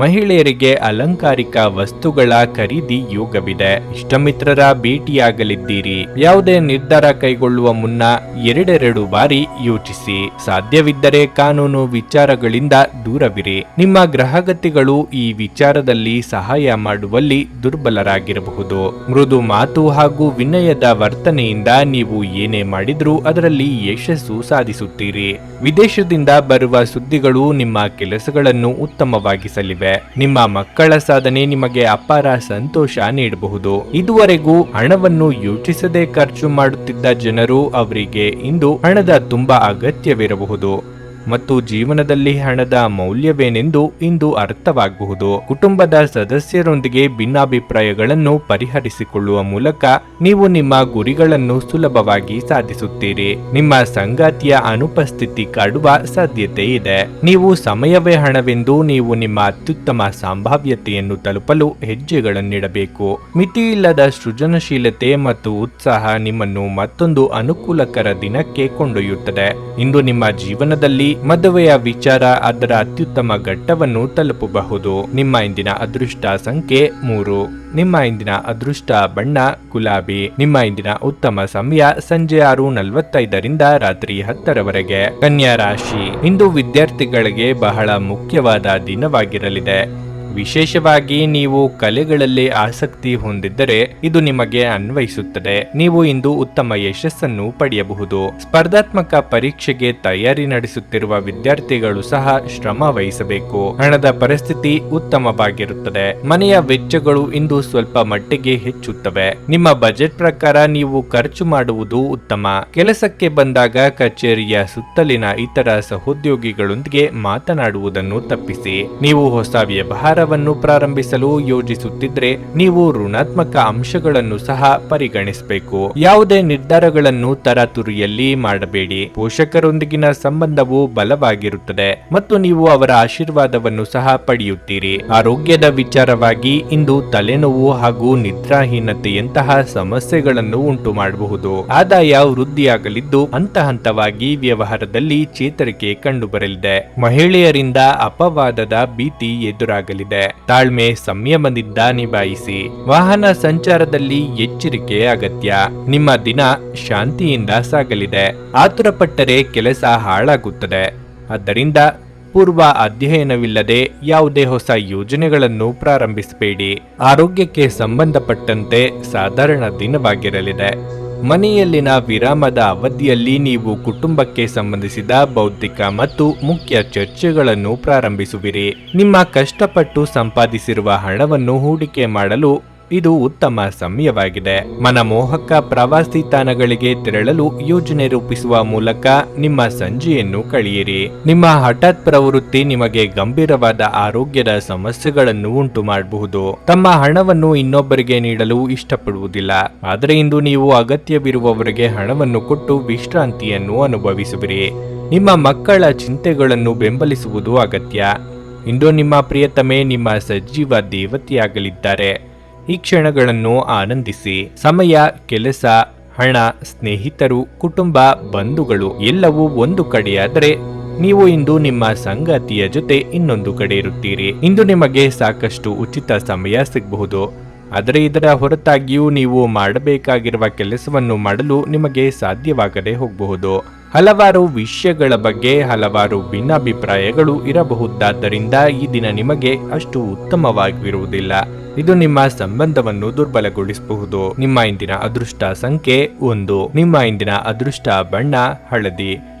ಮಹಿಳೆಯರಿಗೆ ಅಲಂಕಾರಿಕ ವಸ್ತುಗಳ ಖರೀದಿ ಯೋಗವಿದೆ. ಇಷ್ಟಮಿತ್ರರ ಭೇಟಿಯಾಗಲಿದ್ದೀರಿ. ಯಾವುದೇ ನಿರ್ಧಾರ ಕೈಗೊಳ್ಳುವ ಮುನ್ನ 2 ಬಾರಿ ಯೋಚಿಸಿ. ಸಾಧ್ಯವಿದ್ದರೆ ಕಾನೂನು ವಿಚಾರಗಳಿಂದ ದೂರವಿರಿ. ನಿಮ್ಮ ಗ್ರಹಗತಿಗಳು ಈ ವಿಚಾರದಲ್ಲಿ ಸಹಾಯ ಮಾಡುವಲ್ಲಿ ದುರ್ಬಲರಾಗಿರಬಹುದು. ಮೃದು ಮಾತು ಹಾಗೂ ವಿನಯದ ವರ್ತನೆಯಿಂದ ನೀವು ಏನೇ ಮಾಡಿದ್ರೂ ಅದರಲ್ಲಿ ಯಶಸ್ಸು ಸಾಧಿಸುತ್ತೀರಿ. ವಿದೇಶದಿಂದ ಬರುವ ಸುದ್ದಿಗಳು ನಿಮ್ಮ ಕೆಲಸಗಳನ್ನು ಉತ್ತಮವಾಗಿಸಲಿವೆ. ನಿಮ್ಮ ಮಕ್ಕಳ ಸಾಧನೆ ನಿಮಗೆ ಅಪಾರ ಸಂತೋಷ ನೀಡಬಹುದು. ಇದುವರೆಗೂ ಹಣವನ್ನು ಯೋಚಿಸದೆ ಖರ್ಚು ಮಾಡುತ್ತಿದ್ದ ಜನರು ಅವರಿಗೆ ಇಂದು ಹಣದ ತುಂಬಾ ಅಗತ್ಯವಿರಬಹುದು ಮತ್ತು ಜೀವನದಲ್ಲಿ ಹಣದ ಮೌಲ್ಯವೇನೆಂದು ಇಂದು ಅರ್ಥವಾಗಬಹುದು. ಕುಟುಂಬದ ಸದಸ್ಯರೊಂದಿಗೆ ಭಿನ್ನಾಭಿಪ್ರಾಯಗಳನ್ನು ಪರಿಹರಿಸಿಕೊಳ್ಳುವ ಮೂಲಕ ನೀವು ನಿಮ್ಮ ಗುರಿಗಳನ್ನು ಸುಲಭವಾಗಿ ಸಾಧಿಸುತ್ತೀರಿ. ನಿಮ್ಮ ಸಂಗಾತಿಯ ಅನುಪಸ್ಥಿತಿ ಕಾಡುವ ಸಾಧ್ಯತೆ ಇದೆ. ನೀವು ಸಮಯವೇ ಹಣವೆಂದು ನೀವು ನಿಮ್ಮ ಅತ್ಯುತ್ತಮ ಸಂಭಾವ್ಯತೆಯನ್ನು ತಲುಪಲು ಹೆಜ್ಜೆಗಳನ್ನಿಡಬೇಕು. ಮಿತಿಯಿಲ್ಲದ ಸೃಜನಶೀಲತೆ ಮತ್ತು ಉತ್ಸಾಹ ನಿಮ್ಮನ್ನು ಮತ್ತೊಂದು ಅನುಕೂಲಕರ ದಿನಕ್ಕೆ ಕೊಂಡೊಯ್ಯುತ್ತದೆ. ಇಂದು ನಿಮ್ಮ ಜೀವನದಲ್ಲಿ ಮದುವೆಯ ವಿಚಾರ ಅದರ ಅತ್ಯುತ್ತಮ ಘಟ್ಟವನ್ನು ತಲುಪಬಹುದು. ನಿಮ್ಮ ಇಂದಿನ ಅದೃಷ್ಟ ಸಂಖ್ಯೆ 3. ನಿಮ್ಮ ಇಂದಿನ ಅದೃಷ್ಟ ಬಣ್ಣ ಗುಲಾಬಿ. ನಿಮ್ಮ ಇಂದಿನ ಉತ್ತಮ ಸಮಯ ಸಂಜೆ 6:45 ರಿಂದ ರಾತ್ರಿ 10 ಕನ್ಯಾ ರಾಶಿ. ಇಂದು ವಿದ್ಯಾರ್ಥಿಗಳಿಗೆ ಬಹಳ ಮುಖ್ಯವಾದ ದಿನವಾಗಿರಲಿದೆ. ವಿಶೇಷವಾಗಿ ನೀವು ಕಲೆಗಳಲ್ಲಿ ಆಸಕ್ತಿ ಹೊಂದಿದ್ದರೆ ಇದು ನಿಮಗೆ ಅನ್ವಯಿಸುತ್ತದೆ. ನೀವು ಇಂದು ಉತ್ತಮ ಯಶಸ್ಸನ್ನು ಪಡೆಯಬಹುದು. ಸ್ಪರ್ಧಾತ್ಮಕ ಪರೀಕ್ಷೆಗೆ ತಯಾರಿ ನಡೆಸುತ್ತಿರುವ ವಿದ್ಯಾರ್ಥಿಗಳು ಸಹ ಶ್ರಮ ವಹಿಸಬೇಕು. ಹಣದ ಪರಿಸ್ಥಿತಿ ಉತ್ತಮವಾಗಿರುತ್ತದೆ. ಮನೆಯ ವೆಚ್ಚಗಳು ಇಂದು ಸ್ವಲ್ಪ ಮಟ್ಟಿಗೆ ಹೆಚ್ಚುತ್ತವೆ. ನಿಮ್ಮ ಬಜೆಟ್ ಪ್ರಕಾರ ನೀವು ಖರ್ಚು ಮಾಡುವುದು ಉತ್ತಮ. ಕೆಲಸಕ್ಕೆ ಬಂದಾಗ ಕಚೇರಿಯ ಸುತ್ತಲಿನ ಇತರ ಸಹೋದ್ಯೋಗಿಗಳೊಂದಿಗೆ ಮಾತನಾಡುವುದನ್ನು ತಪ್ಪಿಸಿ. ನೀವು ಹೊಸ ವ್ಯವಹಾರ ಪ್ರಾರಂಭಿಸಲು ಯೋಜಿಸುತ್ತಿದ್ರೆ ನೀವು ಋಣಾತ್ಮಕ ಅಂಶಗಳನ್ನು ಸಹ ಪರಿಗಣಿಸಬೇಕು. ಯಾವುದೇ ನಿರ್ಧಾರಗಳನ್ನು ತರಾತುರಿಯಲ್ಲಿ ಮಾಡಬೇಡಿ. ಪೋಷಕರೊಂದಿಗಿನ ಸಂಬಂಧವು ಬಲವಾಗಿರುತ್ತದೆ ಮತ್ತು ನೀವು ಅವರ ಆಶೀರ್ವಾದವನ್ನು ಸಹ ಪಡೆಯುತ್ತೀರಿ. ಆರೋಗ್ಯದ ವಿಚಾರವಾಗಿ ಇಂದು ತಲೆನೋವು ಹಾಗೂ ನಿದ್ರಾಹೀನತೆಯಂತಹ ಸಮಸ್ಯೆಗಳನ್ನು ಉಂಟು ಮಾಡಬಹುದು. ಆದಾಯ ವೃದ್ಧಿಯಾಗಲಿದ್ದು ಹಂತ ಹಂತವಾಗಿ ವ್ಯವಹಾರದಲ್ಲಿ ಚೇತರಿಕೆ ಕಂಡುಬರಲಿದೆ. ಮಹಿಳೆಯರಿಂದ ಅಪವಾದದ ಭೀತಿ ಎದುರಾಗಲಿದೆ. ತಾಳ್ಮೆ ಸಂಯಮದಿಂದ ನಿಭಾಯಿಸಿ. ವಾಹನ ಸಂಚಾರದಲ್ಲಿ ಎಚ್ಚರಿಕೆ ಅಗತ್ಯ. ನಿಮ್ಮ ದಿನ ಶಾಂತಿಯಿಂದ ಸಾಗಲಿದೆ. ಆತುರಪಟ್ಟರೆ ಕೆಲಸ ಹಾಳಾಗುತ್ತದೆ. ಆದ್ದರಿಂದ ಪೂರ್ವ ಅಧ್ಯಯನವಿಲ್ಲದೆ ಯಾವುದೇ ಹೊಸ ಯೋಜನೆಗಳನ್ನು ಪ್ರಾರಂಭಿಸಬೇಡಿ. ಆರೋಗ್ಯಕ್ಕೆ ಸಂಬಂಧಪಟ್ಟಂತೆ ಸಾಧಾರಣ ದಿನವಾಗಿರಲಿದೆ. ಮನೆಯಲ್ಲಿನ ವಿರಾಮದ ಅವಧಿಯಲ್ಲಿ ನೀವು ಕುಟುಂಬಕ್ಕೆ ಸಂಬಂಧಿಸಿದ ಬೌದ್ಧಿಕ ಮತ್ತು ಮುಖ್ಯ ಚರ್ಚೆಗಳನ್ನು ಪ್ರಾರಂಭಿಸುವಿರಿ. ನಿಮ್ಮ ಕಷ್ಟಪಟ್ಟು ಸಂಪಾದಿಸಿರುವ ಹಣವನ್ನು ಹೂಡಿಕೆ ಮಾಡಲು ಇದು ಉತ್ತಮ ಸಮಯವಾಗಿದೆ. ಮನಮೋಹಕ ಪ್ರವಾಸಿ ತಾಣಗಳಿಗೆ ತೆರಳಲು ಯೋಜನೆ ರೂಪಿಸುವ ಮೂಲಕ ನಿಮ್ಮ ಸಂಜೆಯನ್ನು ಕಳೆಯಿರಿ. ನಿಮ್ಮ ಹಠಾತ್ ಪ್ರವೃತ್ತಿ ನಿಮಗೆ ಗಂಭೀರವಾದ ಆರೋಗ್ಯದ ಸಮಸ್ಯೆಗಳನ್ನು ಉಂಟು ಮಾಡಬಹುದು. ತಮ್ಮ ಹಣವನ್ನು ಇನ್ನೊಬ್ಬರಿಗೆ ನೀಡಲು ಇಷ್ಟಪಡುವುದಿಲ್ಲ, ಆದರೆ ಇಂದು ನೀವು ಅಗತ್ಯವಿರುವವರಿಗೆ ಹಣವನ್ನು ಕೊಟ್ಟು ವಿಶ್ರಾಂತಿಯನ್ನು ಅನುಭವಿಸುವಿರಿ. ನಿಮ್ಮ ಮಕ್ಕಳ ಚಿಂತೆಗಳನ್ನು ಬೆಂಬಲಿಸುವುದು ಅಗತ್ಯ. ಇಂದು ನಿಮ್ಮ ಪ್ರಿಯತಮೆ ನಿಮ್ಮ ಸಜೀವ ದೇವತೆಯಾಗಲಿದ್ದಾರೆ. ಈ ಕ್ಷಣಗಳನ್ನು ಆನಂದಿಸಿ. ಸಮಯ, ಕೆಲಸ, ಹಣ, ಸ್ನೇಹಿತರು, ಕುಟುಂಬ, ಬಂಧುಗಳು ಎಲ್ಲವೂ ಒಂದು ಕಡೆಯಾದರೆ ನೀವು ಇಂದು ನಿಮ್ಮ ಸಂಗಾತಿಯ ಜೊತೆ ಇನ್ನೊಂದು ಕಡೆ ಇರುತ್ತೀರಿ. ಇಂದು ನಿಮಗೆ ಸಾಕಷ್ಟು ಉಚಿತ ಸಮಯ ಸಿಗಬಹುದು, ಆದರೆ ಇದರ ಹೊರತಾಗಿಯೂ ನೀವು ಮಾಡಬೇಕಾಗಿರುವ ಕೆಲಸವನ್ನು ಮಾಡಲು ನಿಮಗೆ ಸಾಧ್ಯವಾಗದೆ ಹೋಗಬಹುದು. ಹಲವಾರು ವಿಷಯಗಳ ಬಗ್ಗೆ ಹಲವಾರು ಭಿನ್ನಾಭಿಪ್ರಾಯಗಳು ಇರಬಹುದಾದ್ದರಿಂದ ಈ ದಿನ ನಿಮಗೆ ಅಷ್ಟು ಉತ್ತಮವಾಗಿರುವುದಿಲ್ಲ. ಇದು ನಿಮ್ಮ ಸಂಬಂಧವನ್ನು ದುರ್ಬಲಗೊಳಿಸಬಹುದು. ನಿಮ್ಮ ಇಂದಿನ ಅದೃಷ್ಟ ಸಂಖ್ಯೆ 1. ನಿಮ್ಮ ಇಂದಿನ ಅದೃಷ್ಟ ಬಣ್ಣ ಹಳದಿ.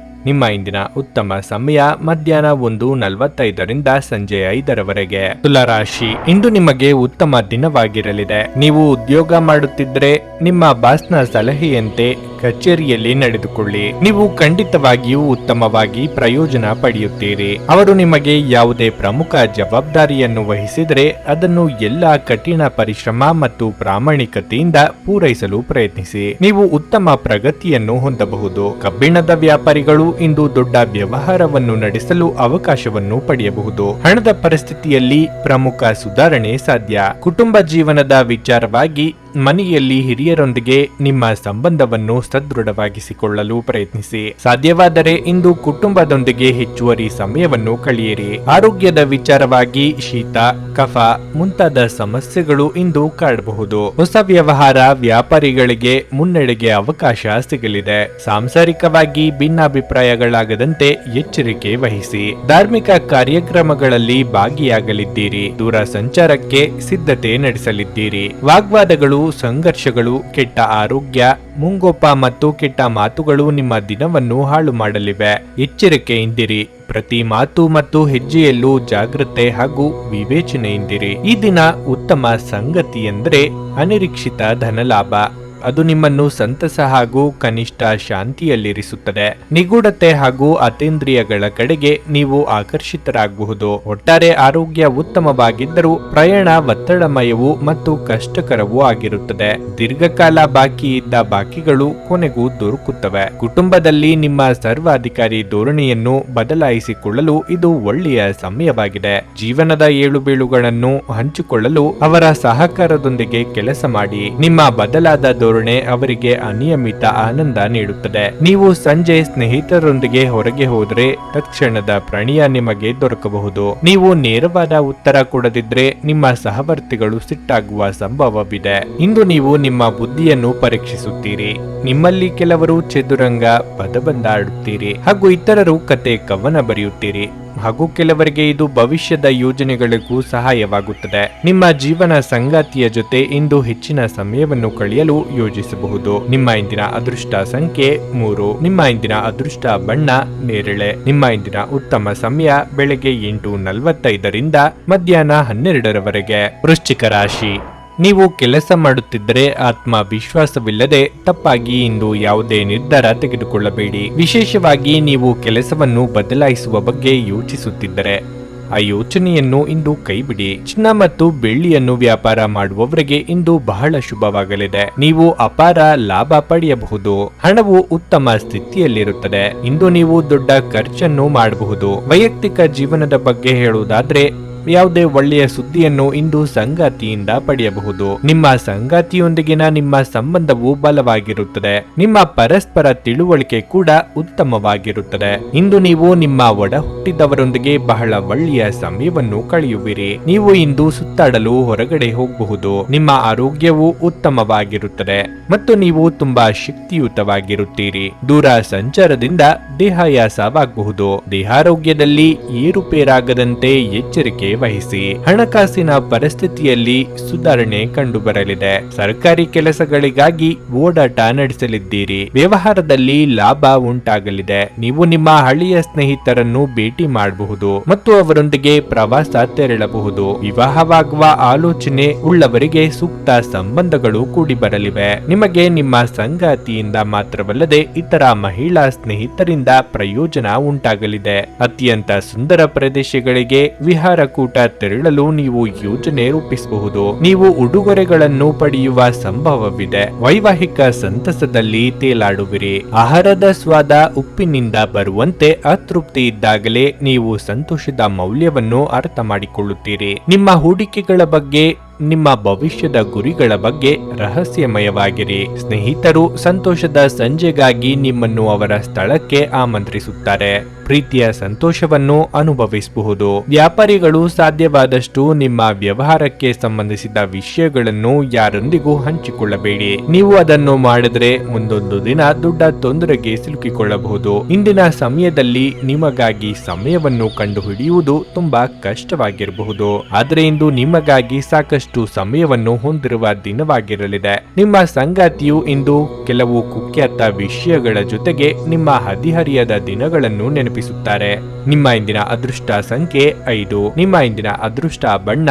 ನಿಮ್ಮ ಇಂದಿನ ಉತ್ತಮ ಸಮಯ ಮಧ್ಯಾಹ್ನ 1:45 ಸಂಜೆ 5ರವರೆಗೆ. ತುಲಾರಾಶಿ, ಇಂದು ನಿಮಗೆ ಉತ್ತಮ ದಿನವಾಗಿರಲಿದೆ. ನೀವು ಉದ್ಯೋಗ ಮಾಡುತ್ತಿದ್ದರೆ ನಿಮ್ಮ ಬಾಸ್ನ ಸಲಹೆಯಂತೆ ಕಚೇರಿಯಲ್ಲಿ ನಡೆದುಕೊಳ್ಳಿ. ನೀವು ಖಂಡಿತವಾಗಿಯೂ ಉತ್ತಮವಾಗಿ ಪ್ರಯೋಜನ ಪಡೆಯುತ್ತೀರಿ. ಅವರು ನಿಮಗೆ ಯಾವುದೇ ಪ್ರಮುಖ ಜವಾಬ್ದಾರಿಯನ್ನು ವಹಿಸಿದರೆ ಅದನ್ನು ಎಲ್ಲಾ ಕಠಿಣ ಪರಿಶ್ರಮ ಮತ್ತು ಪ್ರಾಮಾಣಿಕತೆಯಿಂದ ಪೂರೈಸಲು ಪ್ರಯತ್ನಿಸಿ. ನೀವು ಉತ್ತಮ ಪ್ರಗತಿಯನ್ನು ಹೊಂದಬಹುದು. ಕಬ್ಬಿಣದ ವ್ಯಾಪಾರಿಗಳು ಇಂದು ದೊಡ್ಡ ವ್ಯವಹಾರವನ್ನು ನಡೆಸಲು ಅವಕಾಶವನ್ನು ಪಡೆಯಬಹುದು. ಹಣದ ಪರಿಸ್ಥಿತಿಯಲ್ಲಿ ಪ್ರಮುಖ ಸುಧಾರಣೆ ಸಾಧ್ಯ. ಕುಟುಂಬ ಜೀವನದ ವಿಚಾರವಾಗಿ ಮನೆಯಲ್ಲಿ ಹಿರಿಯರೊಂದಿಗೆ ನಿಮ್ಮ ಸಂಬಂಧವನ್ನು ಸದೃಢವಾಗಿಸಿಕೊಳ್ಳಲು ಪ್ರಯತ್ನಿಸಿ. ಸಾಧ್ಯವಾದರೆ ಇಂದು ಕುಟುಂಬದೊಂದಿಗೆ ಹೆಚ್ಚುವರಿ ಸಮಯವನ್ನು ಕಳೆಯಿರಿ. ಆರೋಗ್ಯದ ವಿಚಾರವಾಗಿ ಶೀತ, ಕಫ ಮುಂತಾದ ಸಮಸ್ಯೆಗಳು ಇಂದು ಕಾಡಬಹುದು. ಹೊಸ ವ್ಯವಹಾರ ವ್ಯಾಪಾರಿಗಳಿಗೆ ಮುನ್ನಡೆಗೆ ಅವಕಾಶ ಸಿಗಲಿದೆ. ಸಾಂಸಾರಿಕವಾಗಿ ಭಿನ್ನಾಭಿಪ್ರಾಯಗಳಾಗದಂತೆ ಎಚ್ಚರಿಕೆ ವಹಿಸಿ. ಧಾರ್ಮಿಕ ಕಾರ್ಯಕ್ರಮಗಳಲ್ಲಿ ಭಾಗಿಯಾಗಲಿದ್ದೀರಿ. ದೂರ ಸಂಚಾರಕ್ಕೆ ಸಿದ್ಧತೆ ನಡೆಸಲಿದ್ದೀರಿ. ವಾಗ್ವಾದಗಳು, ಸಂಘರ್ಷಗಳು, ಕೆಟ್ಟ ಆರೋಗ್ಯ, ಮುಂಗೋಪ ಮತ್ತು ಕೆಟ್ಟ ಮಾತುಗಳು ನಿಮ್ಮ ದಿನವನ್ನು ಹಾಳು ಮಾಡಲಿವೆ. ಎಚ್ಚರಿಕೆಯಿಂದಿರಿ. ಪ್ರತಿ ಮಾತು ಮತ್ತು ಹೆಜ್ಜೆಯಲ್ಲೂ ಜಾಗೃತೆ ಹಾಗೂ ವಿವೇಚನೆಯಿಂದಿರಿ. ಈ ದಿನ ಉತ್ತಮ ಸಂಗತಿ ಎಂದರೆ ಅನಿರೀಕ್ಷಿತ ಧನಲಾಭ. ಅದು ನಿಮ್ಮನ್ನು ಸಂತಸ ಹಾಗೂ ಕನಿಷ್ಠ ಶಾಂತಿಯಲ್ಲಿರಿಸುತ್ತದೆ. ನಿಗೂಢತೆ ಹಾಗೂ ಅತೀಂದ್ರಿಯಗಳ ಕಡೆಗೆ ನೀವು ಆಕರ್ಷಿತರಾಗಬಹುದು. ಒಟ್ಟಾರೆ ಆರೋಗ್ಯ ಉತ್ತಮವಾಗಿದ್ದರೂ ಪ್ರಯಾಣ ಒತ್ತಡಮಯವೂ ಮತ್ತು ಕಷ್ಟಕರವೂ ಆಗಿರುತ್ತದೆ. ದೀರ್ಘಕಾಲ ಬಾಕಿ ಇದ್ದ ಬಾಕಿಗಳು ಕೊನೆಗೂ ದೊರಕುತ್ತವೆ. ಕುಟುಂಬದಲ್ಲಿ ನಿಮ್ಮ ಸರ್ವಾಧಿಕಾರಿ ಧೋರಣೆಯನ್ನು ಬದಲಾಯಿಸಿಕೊಳ್ಳಲು ಇದು ಒಳ್ಳೆಯ ಸಮಯವಾಗಿದೆ. ಜೀವನದ ಏಳುಬೀಳುಗಳನ್ನು ಹಂಚಿಕೊಳ್ಳಲು ಅವರ ಸಹಕಾರದೊಂದಿಗೆ ಕೆಲಸ ಮಾಡಿ. ನಿಮ್ಮ ಬದಲಾದ ಅವರಿಗೆ ಅನಿಯಮಿತ ಆನಂದ ನೀಡುತ್ತದೆ. ನೀವು ಸಂಜೆ ಸ್ನೇಹಿತರೊಂದಿಗೆ ಹೊರಗೆ ಹೋದರೆ ತಕ್ಷಣದ ಪ್ರಣಯ ನಿಮಗೆ ದೊರಕಬಹುದು. ನೀವು ನೇರವಾದ ಉತ್ತರ ಕೊಡದಿದ್ರೆ ನಿಮ್ಮ ಸಹವರ್ತಿಗಳು ಸಿಟ್ಟಾಗುವ ಸಂಭವವಿದೆ. ಇಂದು ನೀವು ನಿಮ್ಮ ಬುದ್ಧಿಯನ್ನು ಪರೀಕ್ಷಿಸುತ್ತೀರಿ. ನಿಮ್ಮಲ್ಲಿ ಕೆಲವರು ಚದುರಂಗ ಪದಬಂಧ ಆಡುತ್ತೀರಿ ಹಾಗೂ ಇತರರು ಕತೆ ಕವನ ಬರೆಯುತ್ತೀರಿ. ಹಾಗೂ ಕೆಲವರಿಗೆ ಇದು ಭವಿಷ್ಯದ ಯೋಜನೆಗಳಿಗೂ ಸಹಾಯವಾಗುತ್ತದೆ. ನಿಮ್ಮ ಜೀವನ ಸಂಗಾತಿಯ ಜೊತೆ ಇಂದು ಹೆಚ್ಚಿನ ಸಮಯವನ್ನು ಕಳೆಯಲು ಯೋಜಿಸಬಹುದು. ನಿಮ್ಮ ಇಂದಿನ ಅದೃಷ್ಟ ಸಂಖ್ಯೆ 3. ನಿಮ್ಮ ಇಂದಿನ ಅದೃಷ್ಟ ಬಣ್ಣ ನೇರಳೆ. ನಿಮ್ಮ ಇಂದಿನ ಉತ್ತಮ ಸಮಯ ಬೆಳಗ್ಗೆ 8:45 ಮಧ್ಯಾಹ್ನ 12ರವರೆಗೆ. ವೃಶ್ಚಿಕ ರಾಶಿ, ನೀವು ಕೆಲಸ ಮಾಡುತ್ತಿದ್ದರೆ ಆತ್ಮವಿಶ್ವಾಸವಿಲ್ಲದೆ ತಪ್ಪಾಗಿ ಇಂದು ಯಾವುದೇ ನಿರ್ಧಾರ ತೆಗೆದುಕೊಳ್ಳಬೇಡಿ. ವಿಶೇಷವಾಗಿ ನೀವು ಕೆಲಸವನ್ನು ಬದಲಾಯಿಸುವ ಬಗ್ಗೆ ಯೋಚಿಸುತ್ತಿದ್ದರೆ ಆ ಯೋಚನೆಯನ್ನು ಇಂದು ಕೈಬಿಡಿ. ಚಿನ್ನ ಮತ್ತು ಬೆಳ್ಳಿಯನ್ನು ವ್ಯಾಪಾರ ಮಾಡುವವರಿಗೆ ಇಂದು ಬಹಳ ಶುಭವಾಗಲಿದೆ. ನೀವು ಅಪಾರ ಲಾಭ ಪಡೆಯಬಹುದು. ಹಣವು ಉತ್ತಮ ಸ್ಥಿತಿಯಲ್ಲಿರುತ್ತದೆ. ಇಂದು ನೀವು ದೊಡ್ಡ ಖರ್ಚನ್ನು ಮಾಡಬಹುದು. ವೈಯಕ್ತಿಕ ಜೀವನದ ಬಗ್ಗೆ ಹೇಳುವುದಾದ್ರೆ ಯಾವುದೇ ಒಳ್ಳೆಯ ಸುದ್ದಿಯನ್ನು ಇಂದು ಸಂಗಾತಿಯಿಂದ ಪಡೆಯಬಹುದು. ನಿಮ್ಮ ಸಂಗಾತಿಯೊಂದಿಗಿನ ನಿಮ್ಮ ಸಂಬಂಧವು ಬಲವಾಗಿರುತ್ತದೆ. ನಿಮ್ಮ ಪರಸ್ಪರ ತಿಳುವಳಿಕೆ ಕೂಡ ಉತ್ತಮವಾಗಿರುತ್ತದೆ. ಇಂದು ನೀವು ನಿಮ್ಮ ಒಡ ಹುಟ್ಟಿದವರೊಂದಿಗೆ ಬಹಳ ಒಳ್ಳೆಯ ಸಮಯವನ್ನು ಕಳೆಯುವಿರಿ. ನೀವು ಇಂದು ಸುತ್ತಾಡಲು ಹೊರಗಡೆ ಹೋಗಬಹುದು. ನಿಮ್ಮ ಆರೋಗ್ಯವು ಉತ್ತಮವಾಗಿರುತ್ತದೆ ಮತ್ತು ನೀವು ತುಂಬಾ ಶಕ್ತಿಯುತವಾಗಿರುತ್ತೀರಿ. ದೂರ ಸಂಚಾರದಿಂದ ದೇಹಾಯಾಸವಾಗಬಹುದು. ದೇಹಾರೋಗ್ಯದಲ್ಲಿ ಏರುಪೇರಾಗದಂತೆ ಎಚ್ಚರಿಕೆ ವಹಿಸಿ. ಹಣಕಾಸಿನ ಪರಿಸ್ಥಿತಿಯಲ್ಲಿ ಸುಧಾರಣೆ ಕಂಡುಬರಲಿದೆ. ಸರ್ಕಾರಿ ಕೆಲಸಗಳಿಗಾಗಿ ಓಡಾಟ ನಡೆಸಲಿದ್ದೀರಿ. ವ್ಯವಹಾರದಲ್ಲಿ ಲಾಭ ಉಂಟಾಗಲಿದೆ. ನೀವು ನಿಮ್ಮ ಹಳೆಯ ಸ್ನೇಹಿತರನ್ನು ಭೇಟಿ ಮಾಡಬಹುದು ಮತ್ತು ಅವರೊಂದಿಗೆ ಪ್ರವಾಸ ತೆರಳಬಹುದು. ವಿವಾಹವಾಗುವ ಆಲೋಚನೆ ಉಳ್ಳವರಿಗೆ ಸೂಕ್ತ ಸಂಬಂಧಗಳು ಕೂಡಿ ಬರಲಿವೆ. ನಿಮಗೆ ನಿಮ್ಮ ಸಂಗಾತಿಯಿಂದ ಮಾತ್ರವಲ್ಲದೆ ಇತರ ಮಹಿಳಾ ಸ್ನೇಹಿತರಿಂದ ಪ್ರಯೋಜನ ಉಂಟಾಗಲಿದೆ. ಅತ್ಯಂತ ಸುಂದರ ಪ್ರದೇಶಗಳಿಗೆ ವಿಹಾರಕೂಟ ತೆರಳಲು ನೀವು ಯೋಜನೆ ರೂಪಿಸಬಹುದು. ನೀವು ಉಡುಗೊರೆಗಳನ್ನು ಪಡೆಯುವ ಸಂಭವವಿದೆ. ವೈವಾಹಿಕ ಸಂತಸದಲ್ಲಿ ತೇಲಾಡುವಿರಿ. ಆಹಾರದ ಸ್ವಾದ ಉಪ್ಪಿನಿಂದ ಬರುವಂತೆ ಅತೃಪ್ತಿ ಇದ್ದಾಗಲೇ ನೀವು ಸಂತೋಷದ ಮೌಲ್ಯವನ್ನು ಅರ್ಥ ಮಾಡಿಕೊಳ್ಳುತ್ತೀರಿ. ನಿಮ್ಮ ಹೂಡಿಕೆಗಳ ಬಗ್ಗೆ, ನಿಮ್ಮ ಭವಿಷ್ಯದ ಗುರಿಗಳ ಬಗ್ಗೆ ರಹಸ್ಯಮಯವಾಗಿರಿ. ಸ್ನೇಹಿತರು ಸಂತೋಷದ ಸಂಜೆಗಾಗಿ ನಿಮ್ಮನ್ನು ಅವರ ಸ್ಥಳಕ್ಕೆ ಆಮಂತ್ರಿಸುತ್ತಾರೆ. ಪ್ರೀತಿಯ ಸಂತೋಷವನ್ನು ಅನುಭವಿಸಬಹುದು. ವ್ಯಾಪಾರಿಗಳು ಸಾಧ್ಯವಾದಷ್ಟು ನಿಮ್ಮ ವ್ಯವಹಾರಕ್ಕೆ ಸಂಬಂಧಿಸಿದ ವಿಷಯಗಳನ್ನು ಯಾರೊಂದಿಗೂ ಹಂಚಿಕೊಳ್ಳಬೇಡಿ. ನೀವು ಅದನ್ನು ಮಾಡಿದ್ರೆ ಮುಂದೊಂದು ದಿನ ದೊಡ್ಡ ತೊಂದರೆಗೆ ಸಿಲುಕಿಕೊಳ್ಳಬಹುದು. ಇಂದಿನ ಸಮಯದಲ್ಲಿ ನಿಮಗಾಗಿ ಸಮಯವನ್ನು ಕಂಡುಹಿಡಿಯುವುದು ತುಂಬಾ ಕಷ್ಟವಾಗಿರಬಹುದು. ಆದರೆ ಇಂದು ನಿಮಗಾಗಿ ಸಾಕಷ್ಟು ಸಮಯವನ್ನು ಹೊಂದಿರುವ ದಿನವಾಗಿರಲಿದೆ. ನಿಮ್ಮ ಸಂಗಾತಿಯು ಇಂದು ಕೆಲವು ಕುಖ್ಯಾತ ವಿಷಯಗಳ ಜೊತೆಗೆ ನಿಮ್ಮ ಹದಿಹರಿಯದ ದಿನಗಳನ್ನು ನೆನಪಿಸುತ್ತಾರೆ. ನಿಮ್ಮ ಇಂದಿನ ಅದೃಷ್ಟ ಸಂಖ್ಯೆ 5. ನಿಮ್ಮ ಇಂದಿನ ಅದೃಷ್ಟ ಬಣ್ಣ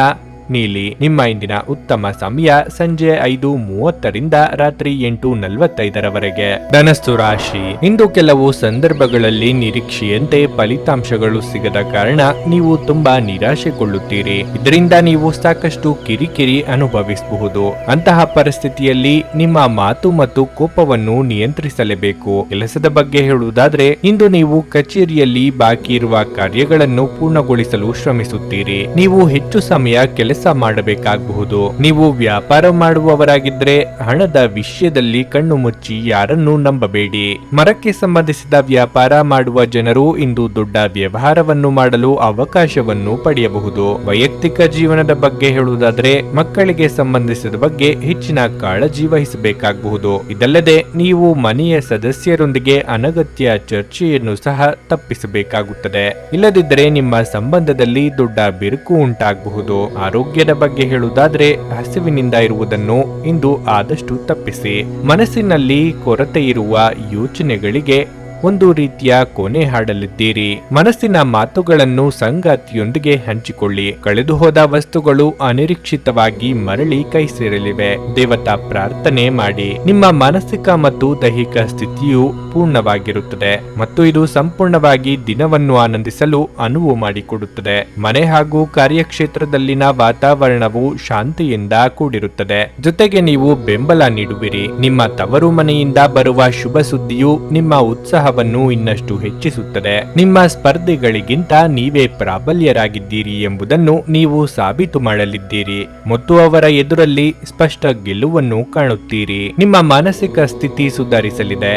ನೀಲಿ. ನಿಮ್ಮ ಇಂದಿನ ಉತ್ತಮ ಸಮಯ ಸಂಜೆ 5:30ರಿಂದ ರಾತ್ರಿ 8:45ರವರೆಗೆ. ಧನಸ್ಸು ರಾಶಿ. ಇಂದು ಕೆಲವು ಸಂದರ್ಭಗಳಲ್ಲಿ ನಿರೀಕ್ಷೆಯಂತೆ ಫಲಿತಾಂಶಗಳು ಸಿಗದ ಕಾರಣ ನೀವು ತುಂಬಾ ನಿರಾಶೆಗೊಳ್ಳುತ್ತೀರಿ. ಇದರಿಂದ ನೀವು ಸಾಕಷ್ಟು ಕಿರಿಕಿರಿ ಅನುಭವಿಸಬಹುದು. ಅಂತಹ ಪರಿಸ್ಥಿತಿಯಲ್ಲಿ ನಿಮ್ಮ ಮಾತು ಮತ್ತು ಕೋಪವನ್ನು ನಿಯಂತ್ರಿಸಲೇಬೇಕು. ಕೆಲಸದ ಬಗ್ಗೆ ಹೇಳುವುದಾದ್ರೆ, ಇಂದು ನೀವು ಕಚೇರಿಯಲ್ಲಿ ಬಾಕಿ ಇರುವ ಕಾರ್ಯಗಳನ್ನು ಪೂರ್ಣಗೊಳಿಸಲು ಶ್ರಮಿಸುತ್ತೀರಿ. ನೀವು ಹೆಚ್ಚು ಸಮಯ ಕೆಲಸ ಮಾಡಬೇಕಾಗಬಹುದು. ನೀವು ವ್ಯಾಪಾರ ಮಾಡುವವರಾಗಿದ್ರೆ ಹಣದ ವಿಷಯದಲ್ಲಿ ಕಣ್ಣು ಮುಚ್ಚಿ ಯಾರನ್ನು ನಂಬಬೇಡಿ. ಮರಕ್ಕೆ ಸಂಬಂಧಿಸಿದ ವ್ಯಾಪಾರ ಮಾಡುವ ಜನರು ಇಂದು ದೊಡ್ಡ ವ್ಯವಹಾರವನ್ನು ಮಾಡಲು ಅವಕಾಶವನ್ನು ಪಡೆಯಬಹುದು. ವೈಯಕ್ತಿಕ ಜೀವನದ ಬಗ್ಗೆ ಹೇಳುವುದಾದ್ರೆ, ಮಕ್ಕಳಿಗೆ ಸಂಬಂಧಿಸಿದ ಬಗ್ಗೆ ಹೆಚ್ಚಿನ ಕಾಳಜಿ ವಹಿಸಬೇಕಾಗಬಹುದು. ಇದಲ್ಲದೆ ನೀವು ಮನೆಯ ಸದಸ್ಯರೊಂದಿಗೆ ಅನಗತ್ಯ ಚರ್ಚೆಯನ್ನು ಸಹ ತಪ್ಪಿಸಬೇಕಾಗುತ್ತದೆ. ಇಲ್ಲದಿದ್ದರೆ ನಿಮ್ಮ ಸಂಬಂಧದಲ್ಲಿ ದೊಡ್ಡ ಬಿರುಕು ಉಂಟಾಗಬಹುದು. ಆರೋಗ್ಯದ ಬಗ್ಗೆ ಹೇಳುವುದಾದ್ರೆ, ಹಸಿವಿನಿಂದ ಇರುವುದನ್ನು ಇಂದು ಆದಷ್ಟು ತಪ್ಪಿಸಿ. ಮನಸ್ಸಿನಲ್ಲಿ ಕೊರತೆ ಇರುವ ಯೋಚನೆಗಳಿಗೆ ಒಂದು ರೀತಿಯ ಕೊನೆ ಹಾಡಲಿದ್ದೀರಿ. ಮನಸ್ಸಿನ ಮಾತುಗಳನ್ನು ಸಂಗಾತಿಯೊಂದಿಗೆ ಹಂಚಿಕೊಳ್ಳಿ. ಕಳೆದು ಹೋದ ವಸ್ತುಗಳು ಅನಿರೀಕ್ಷಿತವಾಗಿ ಮರಳಿ ಕೈ ಸೇರಲಿವೆ. ದೇವತಾ ಪ್ರಾರ್ಥನೆ ಮಾಡಿ. ನಿಮ್ಮ ಮಾನಸಿಕ ಮತ್ತು ದೈಹಿಕ ಸ್ಥಿತಿಯು ಪೂರ್ಣವಾಗಿರುತ್ತದೆ ಮತ್ತು ಇದು ಸಂಪೂರ್ಣವಾಗಿ ದಿನವನ್ನು ಆನಂದಿಸಲು ಅನುವು ಮಾಡಿಕೊಡುತ್ತದೆ. ಮನೆ ಹಾಗೂ ಕಾರ್ಯಕ್ಷೇತ್ರದಲ್ಲಿನ ವಾತಾವರಣವು ಶಾಂತಿಯಿಂದ ಕೂಡಿರುತ್ತದೆ. ಜೊತೆಗೆ ನೀವು ಬೆಂಬಲ ನೀಡುವಿರಿ. ನಿಮ್ಮ ತವರು ಮನೆಯಿಂದ ಬರುವ ಶುಭ ಸುದ್ದಿಯು ನಿಮ್ಮ ಉತ್ಸಾಹವನ್ನು ಇನ್ನಷ್ಟು ಹೆಚ್ಚಿಸುತ್ತದೆ. ನಿಮ್ಮ ಸ್ಪರ್ಧಿಗಳಿಗಿಂತ ನೀವೇ ಪ್ರಾಬಲ್ಯರಾಗಿದ್ದೀರಿ ಎಂಬುದನ್ನು ನೀವು ಸಾಬೀತು ಮಾಡಲಿದ್ದೀರಿ ಮತ್ತು ಅವರ ಎದುರಲ್ಲಿ ಸ್ಪಷ್ಟ ಗೆಲುವನ್ನು ಕಾಣುತ್ತೀರಿ. ನಿಮ್ಮ ಮಾನಸಿಕ ಸ್ಥಿತಿ ಸುಧಾರಿಸಲಿದೆ.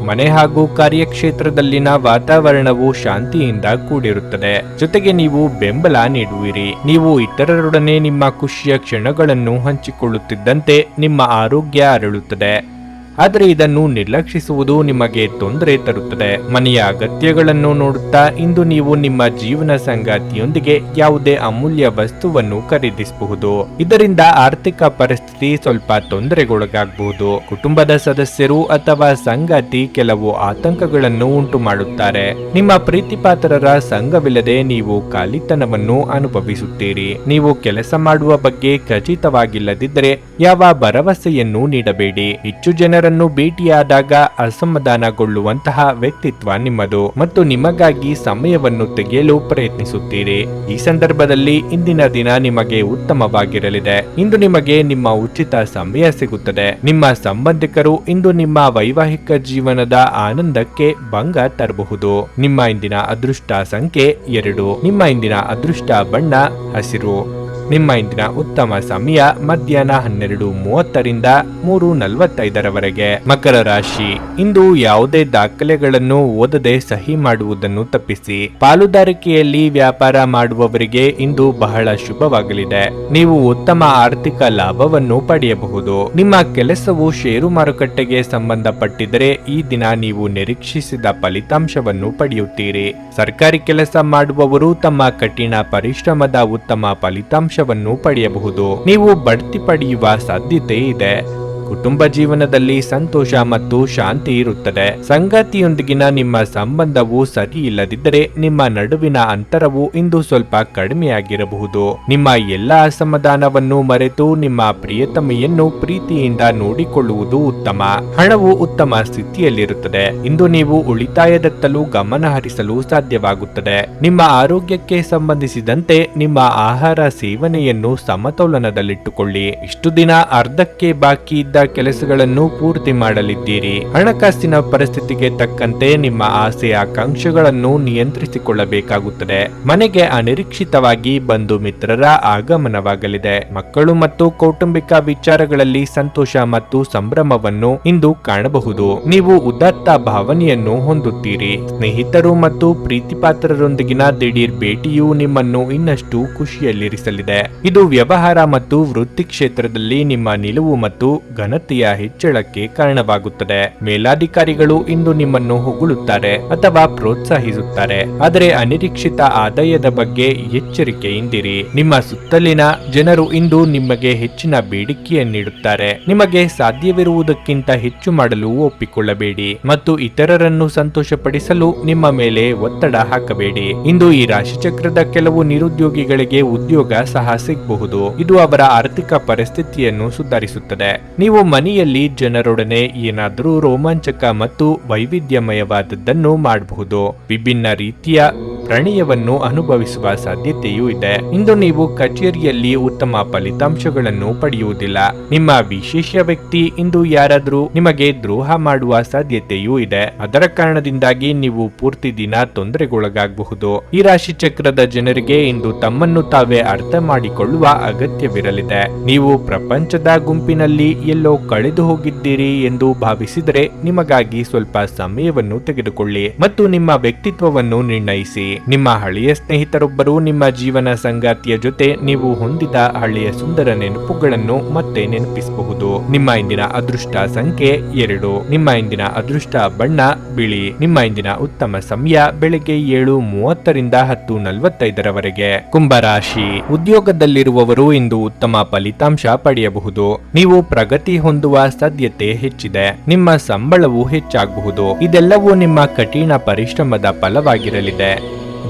ಮನೆ ಹಾಗೂ ಕಾರ್ಯಕ್ಷೇತ್ರದಲ್ಲಿನ ವಾತಾವರಣವು ಶಾಂತಿಯಿಂದ ಕೂಡಿರುತ್ತದೆ. ಜೊತೆಗೆ ನೀವು ಬೆಂಬಲ ನೀಡುವಿರಿ. ನೀವು ಇತರರೊಡನೆ ನಿಮ್ಮ ಖುಷಿಯ ಕ್ಷಣಗಳನ್ನು ಹಂಚಿಕೊಳ್ಳುತ್ತಿದ್ದಂತೆ ನಿಮ್ಮ ಆರೋಗ್ಯ ಅರಳುತ್ತದೆ. ಆದರೆ ಇದನ್ನು ನಿರ್ಲಕ್ಷಿಸುವುದು ನಿಮಗೆ ತೊಂದರೆ ತರುತ್ತದೆ. ಮನೆಯ ಅಗತ್ಯಗಳನ್ನು ನೋಡುತ್ತಾ ಇಂದು ನೀವು ನಿಮ್ಮ ಜೀವನ ಸಂಗಾತಿಯೊಂದಿಗೆ ಯಾವುದೇ ಅಮೂಲ್ಯ ವಸ್ತುವನ್ನು ಖರೀದಿಸಬಹುದು. ಇದರಿಂದ ಆರ್ಥಿಕ ಪರಿಸ್ಥಿತಿ ಸ್ವಲ್ಪ ತೊಂದರೆಗೊಳಗಾಗಬಹುದು. ಕುಟುಂಬದ ಸದಸ್ಯರು ಅಥವಾ ಸಂಗಾತಿ ಕೆಲವು ಆತಂಕಗಳನ್ನು ಉಂಟು ಮಾಡುತ್ತಾರೆ. ನಿಮ್ಮ ಪ್ರೀತಿಪಾತ್ರರ ಸಂಘವಿಲ್ಲದೆ ನೀವು ಖಾಲಿತನವನ್ನು ಅನುಭವಿಸುತ್ತೀರಿ. ನೀವು ಕೆಲಸ ಮಾಡುವ ಬಗ್ಗೆ ಖಚಿತವಾಗಿಲ್ಲದಿದ್ದರೆ ಯಾವ ಭರವಸೆಯನ್ನು ನೀಡಬೇಡಿ. ಹೆಚ್ಚು ಜನರನ್ನು ಭೇಟಿಯಾದಾಗ ಅಸಮಾಧಾನಗೊಳ್ಳುವಂತಹ ವ್ಯಕ್ತಿತ್ವ ನಿಮ್ಮದು ಮತ್ತು ನಿಮಗಾಗಿ ಸಮಯವನ್ನು ತೆಗೆಯಲು ಪ್ರಯತ್ನಿಸುತ್ತೀರಿ. ಈ ಸಂದರ್ಭದಲ್ಲಿ ಇಂದಿನ ದಿನ ನಿಮಗೆ ಉತ್ತಮವಾಗಿರಲಿದೆ. ಇಂದು ನಿಮಗೆ ನಿಮ್ಮ ಉಚಿತ ಸಮಯ ಸಿಗುತ್ತದೆ. ನಿಮ್ಮ ಸಂಬಂಧಿಕರು ಇಂದು ನಿಮ್ಮ ವೈವಾಹಿಕ ಜೀವನದ ಆನಂದಕ್ಕೆ ಭಂಗ ತರಬಹುದು. ನಿಮ್ಮ ಇಂದಿನ ಅದೃಷ್ಟ ಸಂಖ್ಯೆ 2. ನಿಮ್ಮ ಇಂದಿನ ಅದೃಷ್ಟ ಬಣ್ಣ ಹಸಿರು. ನಿಮ್ಮ ಇಂದಿನ ಉತ್ತಮ ಸಮಯ ಮಧ್ಯಾಹ್ನ 12:30ರಿಂದ 3:45ರವರೆಗೆ. ಮಕರ ರಾಶಿ, ಇಂದು ಯಾವುದೇ ದಾಖಲೆಗಳನ್ನು ಓದದೆ ಸಹಿ ಮಾಡುವುದನ್ನು ತಪ್ಪಿಸಿ. ಪಾಲುದಾರಿಕೆಯಲ್ಲಿ ವ್ಯಾಪಾರ ಮಾಡುವವರಿಗೆ ಇಂದು ಬಹಳ ಶುಭವಾಗಲಿದೆ. ನೀವು ಉತ್ತಮ ಆರ್ಥಿಕ ಲಾಭವನ್ನು ಪಡೆಯಬಹುದು. ನಿಮ್ಮ ಕೆಲಸವು ಷೇರು ಮಾರುಕಟ್ಟೆಗೆ ಸಂಬಂಧಪಟ್ಟಿದ್ದರೆ ಈ ದಿನ ನೀವು ನಿರೀಕ್ಷಿಸಿದ ಫಲಿತಾಂಶವನ್ನು ಪಡೆಯುತ್ತೀರಿ. ಸರ್ಕಾರಿ ಕೆಲಸ ಮಾಡುವವರು ತಮ್ಮ ಕಠಿಣ ಪರಿಶ್ರಮದ ಉತ್ತಮ ಫಲಿತಾಂಶವನ್ನು ಪಡೆಯಬಹುದು. ನೀವು ಬಡ್ತಿ ಪಡೆಯುವ ಸಾಧ್ಯತೆ ಇದೆ. ಕುಟುಂಬ ಜೀವನದಲ್ಲಿ ಸಂತೋಷ ಮತ್ತು ಶಾಂತಿ ಇರುತ್ತದೆ. ಸಂಗಾತಿಯೊಂದಿಗಿನ ನಿಮ್ಮ ಸಂಬಂಧವು ಸರಿ ಇಲ್ಲದಿದ್ದರೆ ನಿಮ್ಮ ನಡುವಿನ ಅಂತರವು ಇಂದು ಸ್ವಲ್ಪ ಕಡಿಮೆಯಾಗಿರಬಹುದು. ನಿಮ್ಮ ಎಲ್ಲ ಅಸಮಾಧಾನವನ್ನು ಮರೆತು ನಿಮ್ಮ ಪ್ರಿಯತಮೆಯನ್ನು ಪ್ರೀತಿಯಿಂದ ನೋಡಿಕೊಳ್ಳುವುದು ಉತ್ತಮ. ಹಣವು ಉತ್ತಮ ಸ್ಥಿತಿಯಲ್ಲಿರುತ್ತದೆ. ಇಂದು ನೀವು ಉಳಿತಾಯದತ್ತಲೂ ಗಮನ ಹರಿಸಲು ಸಾಧ್ಯವಾಗುತ್ತದೆ. ನಿಮ್ಮ ಆರೋಗ್ಯಕ್ಕೆ ಸಂಬಂಧಿಸಿದಂತೆ ನಿಮ್ಮ ಆಹಾರ ಸೇವನೆಯನ್ನು ಸಮತೋಲನದಲ್ಲಿಟ್ಟುಕೊಳ್ಳಿ. ಇಷ್ಟು ದಿನ ಅರ್ಧಕ್ಕೆ ಬಾಕಿ ಇದ್ದ ಕೆಲಸಗಳನ್ನು ಪೂರ್ತಿ ಮಾಡಲಿದ್ದೀರಿ. ಹಣಕಾಸಿನ ಪರಿಸ್ಥಿತಿಗೆ ತಕ್ಕಂತೆ ನಿಮ್ಮ ಆಸೆ ಆಕಾಂಕ್ಷೆಗಳನ್ನು ನಿಯಂತ್ರಿಸಿಕೊಳ್ಳಬೇಕಾಗುತ್ತದೆ. ಮನೆಗೆ ಅನಿರೀಕ್ಷಿತವಾಗಿ ಬಂಧು ಮಿತ್ರರ ಆಗಮನವಾಗಲಿದೆ. ಮಕ್ಕಳು ಮತ್ತು ಕೌಟುಂಬಿಕ ವಿಚಾರಗಳಲ್ಲಿ ಸಂತೋಷ ಮತ್ತು ಸಂಭ್ರಮವನ್ನು ಇಂದು ಕಾಣಬಹುದು. ನೀವು ಉದಾತ್ತ ಭಾವನೆಯನ್ನು ಹೊಂದುತ್ತೀರಿ. ಸ್ನೇಹಿತರು ಮತ್ತು ಪ್ರೀತಿಪಾತ್ರರೊಂದಿಗಿನ ದಿಢೀರ್ ಭೇಟಿಯು ನಿಮ್ಮನ್ನು ಇನ್ನಷ್ಟು ಖುಷಿಯಲ್ಲಿರಿಸಲಿದೆ. ಇದು ವ್ಯವಹಾರ ಮತ್ತು ವೃತ್ತಿ ಕ್ಷೇತ್ರದಲ್ಲಿ ನಿಮ್ಮ ನಿಲುವು ಮತ್ತು ಘನತೆಯ ಹೆಚ್ಚಳಕ್ಕೆ ಕಾರಣವಾಗುತ್ತದೆ. ಮೇಲಾಧಿಕಾರಿಗಳು ಇಂದು ನಿಮ್ಮನ್ನು ಹೊಗಳುತ್ತಾರೆ ಅಥವಾ ಪ್ರೋತ್ಸಾಹಿಸುತ್ತಾರೆ, ಆದರೆ ಅನಿರೀಕ್ಷಿತ ಆದಾಯದ ಬಗ್ಗೆ ಎಚ್ಚರಿಕೆಯಿಂದಿರಿ. ನಿಮ್ಮ ಸುತ್ತಲಿನ ಜನರು ಇಂದು ನಿಮಗೆ ಹೆಚ್ಚಿನ ಬೇಡಿಕೆಯನ್ನಿಡುತ್ತಾರೆ. ನಿಮಗೆ ಸಾಧ್ಯವಿರುವುದಕ್ಕಿಂತ ಹೆಚ್ಚು ಮಾಡಲು ಒಪ್ಪಿಕೊಳ್ಳಬೇಡಿ ಮತ್ತು ಇತರರನ್ನು ಸಂತೋಷಪಡಿಸಲು ನಿಮ್ಮ ಮೇಲೆ ಒತ್ತಡ ಹಾಕಬೇಡಿ. ಇಂದು ಈ ರಾಶಿಚಕ್ರದ ಕೆಲವು ನಿರುದ್ಯೋಗಿಗಳಿಗೆ ಉದ್ಯೋಗ ಸಹ ಸಿಗಬಹುದು. ಇದು ಅವರ ಆರ್ಥಿಕ ಪರಿಸ್ಥಿತಿಯನ್ನು ಸುಧಾರಿಸುತ್ತದೆ. ನೀವು ಮನೆಯಲ್ಲಿ ಜನರೊಡನೆ ಏನಾದರೂ ರೋಮಾಂಚಕ ಮತ್ತು ವೈವಿಧ್ಯಮಯವಾದದ್ದನ್ನು ಮಾಡಬಹುದು. ವಿಭಿನ್ನ ರೀತಿಯ ಪ್ರಣಯವನ್ನು ಅನುಭವಿಸುವ ಸಾಧ್ಯತೆಯೂ ಇದೆ. ಇಂದು ನೀವು ಕಚೇರಿಯಲ್ಲಿ ಉತ್ತಮ ಫಲಿತಾಂಶಗಳನ್ನು ಪಡೆಯುವುದಿಲ್ಲ. ನಿಮ್ಮ ವಿಶೇಷ ವ್ಯಕ್ತಿ ಇಂದು ಯಾರಾದರೂ ನಿಮಗೆ ದ್ರೋಹ ಮಾಡುವ ಸಾಧ್ಯತೆಯೂ ಇದೆ. ಅದರ ಕಾರಣದಿಂದಾಗಿ ನೀವು ಪೂರ್ತಿ ದಿನ ತೊಂದರೆಗೊಳಗಾಗಬಹುದು. ಈ ರಾಶಿ ಚಕ್ರದ ಜನರಿಗೆ ಇಂದು ತಮ್ಮನ್ನು ತಾವೇ ಅರ್ಥ ಮಾಡಿಕೊಳ್ಳುವ ಅಗತ್ಯವಿರಲಿದೆ. ನೀವು ಪ್ರಪಂಚದ ಗುಂಪಿನಲ್ಲಿ ಎಲ್ಲೋ ಕಳೆದು ಹೋಗಿದ್ದೀರಿ ಎಂದು ಭಾವಿಸಿದರೆ ನಿಮಗಾಗಿ ಸ್ವಲ್ಪ ಸಮಯವನ್ನು ತೆಗೆದುಕೊಳ್ಳಿ ಮತ್ತು ನಿಮ್ಮ ವ್ಯಕ್ತಿತ್ವವನ್ನು ನಿರ್ಣಯಿಸಿ. ನಿಮ್ಮ ಹಳೆಯ ಸ್ನೇಹಿತರೊಬ್ಬರು ನಿಮ್ಮ ಜೀವನ ಸಂಗಾತಿಯ ಜೊತೆ ನೀವು ಹೊಂದಿದ ಹಳೆಯ ಸುಂದರ ನೆನಪುಗಳನ್ನು ಮತ್ತೆ ನೆನಪಿಸಬಹುದು. ನಿಮ್ಮ ಇಂದಿನ ಅದೃಷ್ಟ ಸಂಖ್ಯೆ 2. ನಿಮ್ಮ ಇಂದಿನ ಅದೃಷ್ಟ ಬಣ್ಣ ಬಿಳಿ. ನಿಮ್ಮ ಇಂದಿನ ಉತ್ತಮ ಸಮಯ ಬೆಳಗ್ಗೆ 7:30ರಿಂದ 10:45ರವರೆಗೆ. ಕುಂಭರಾಶಿ, ಉದ್ಯೋಗದಲ್ಲಿರುವವರು ಇಂದು ಉತ್ತಮ ಫಲಿತಾಂಶ ಪಡೆಯಬಹುದು. ನೀವು ಪ್ರಗತಿ ಹೊಂದುವ ಸಾಧ್ಯತೆ ಹೆಚ್ಚಿದೆ. ನಿಮ್ಮ ಸಂಬಳವು ಹೆಚ್ಚಾಗಬಹುದು. ಇದೆಲ್ಲವೂ ನಿಮ್ಮ ಕಠಿಣ ಪರಿಶ್ರಮದ ಫಲವಾಗಿರಲಿದೆ.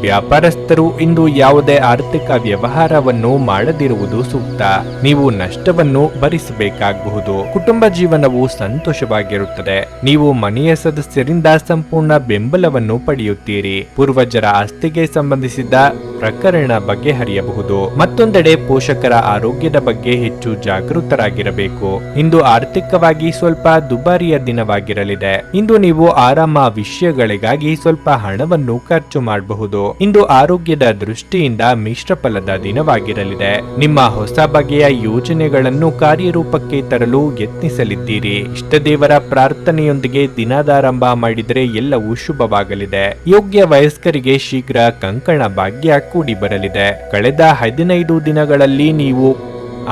ವ್ಯಾಪಾರಸ್ಥರು ಇಂದು ಯಾವುದೇ ಆರ್ಥಿಕ ವ್ಯವಹಾರವನ್ನು ಮಾಡದಿರುವುದು ಸೂಕ್ತ. ನೀವು ನಷ್ಟವನ್ನು ಭರಿಸಬೇಕಾಗಬಹುದು. ಕುಟುಂಬ ಜೀವನವು ಸಂತೋಷವಾಗಿರುತ್ತದೆ. ನೀವು ಮನೆಯ ಸದಸ್ಯರಿಂದ ಸಂಪೂರ್ಣ ಬೆಂಬಲವನ್ನು ಪಡೆಯುತ್ತೀರಿ. ಪೂರ್ವಜರ ಆಸ್ತಿಗೆ ಸಂಬಂಧಿಸಿದ ಪ್ರಕರಣ ಬಗೆಹರಿಯಬಹುದು. ಮತ್ತೊಂದೆಡೆ ಪೋಷಕರ ಆರೋಗ್ಯದ ಬಗ್ಗೆ ಹೆಚ್ಚು ಜಾಗೃತರಾಗಿರಬೇಕು. ಇಂದು ಆರ್ಥಿಕವಾಗಿ ಸ್ವಲ್ಪ ದುಬಾರಿಯ ದಿನವಾಗಿರಲಿದೆ. ಇಂದು ನೀವು ಆರಾಮ ವಿಷಯಗಳಿಗಾಗಿ ಸ್ವಲ್ಪ ಹಣವನ್ನು ಖರ್ಚು ಮಾಡಬಹುದು. ಇಂದು ಆರೋಗ್ಯದ ದೃಷ್ಟಿಯಿಂದ ಮಿಶ್ರ ಫಲದ ದಿನವಾಗಿರಲಿದೆ. ನಿಮ್ಮ ಹೊಸ ಬಗೆಯ ಯೋಜನೆಗಳನ್ನು ಕಾರ್ಯರೂಪಕ್ಕೆ ತರಲು ಯತ್ನಿಸಲಿದ್ದೀರಿ. ಇಷ್ಟದೇವರ ಪ್ರಾರ್ಥನೆಯೊಂದಿಗೆ ದಿನದಾರಂಭ ಮಾಡಿದರೆ ಎಲ್ಲವೂ ಶುಭವಾಗಲಿದೆ. ಯೋಗ್ಯ ವಯಸ್ಕರಿಗೆ ಶೀಘ್ರ ಕಂಕಣ ಭಾಗ್ಯ ಕೂಡಿ ಬರಲಿದೆ. ಕಳೆದ 15 ದಿನಗಳಲ್ಲಿ ನೀವು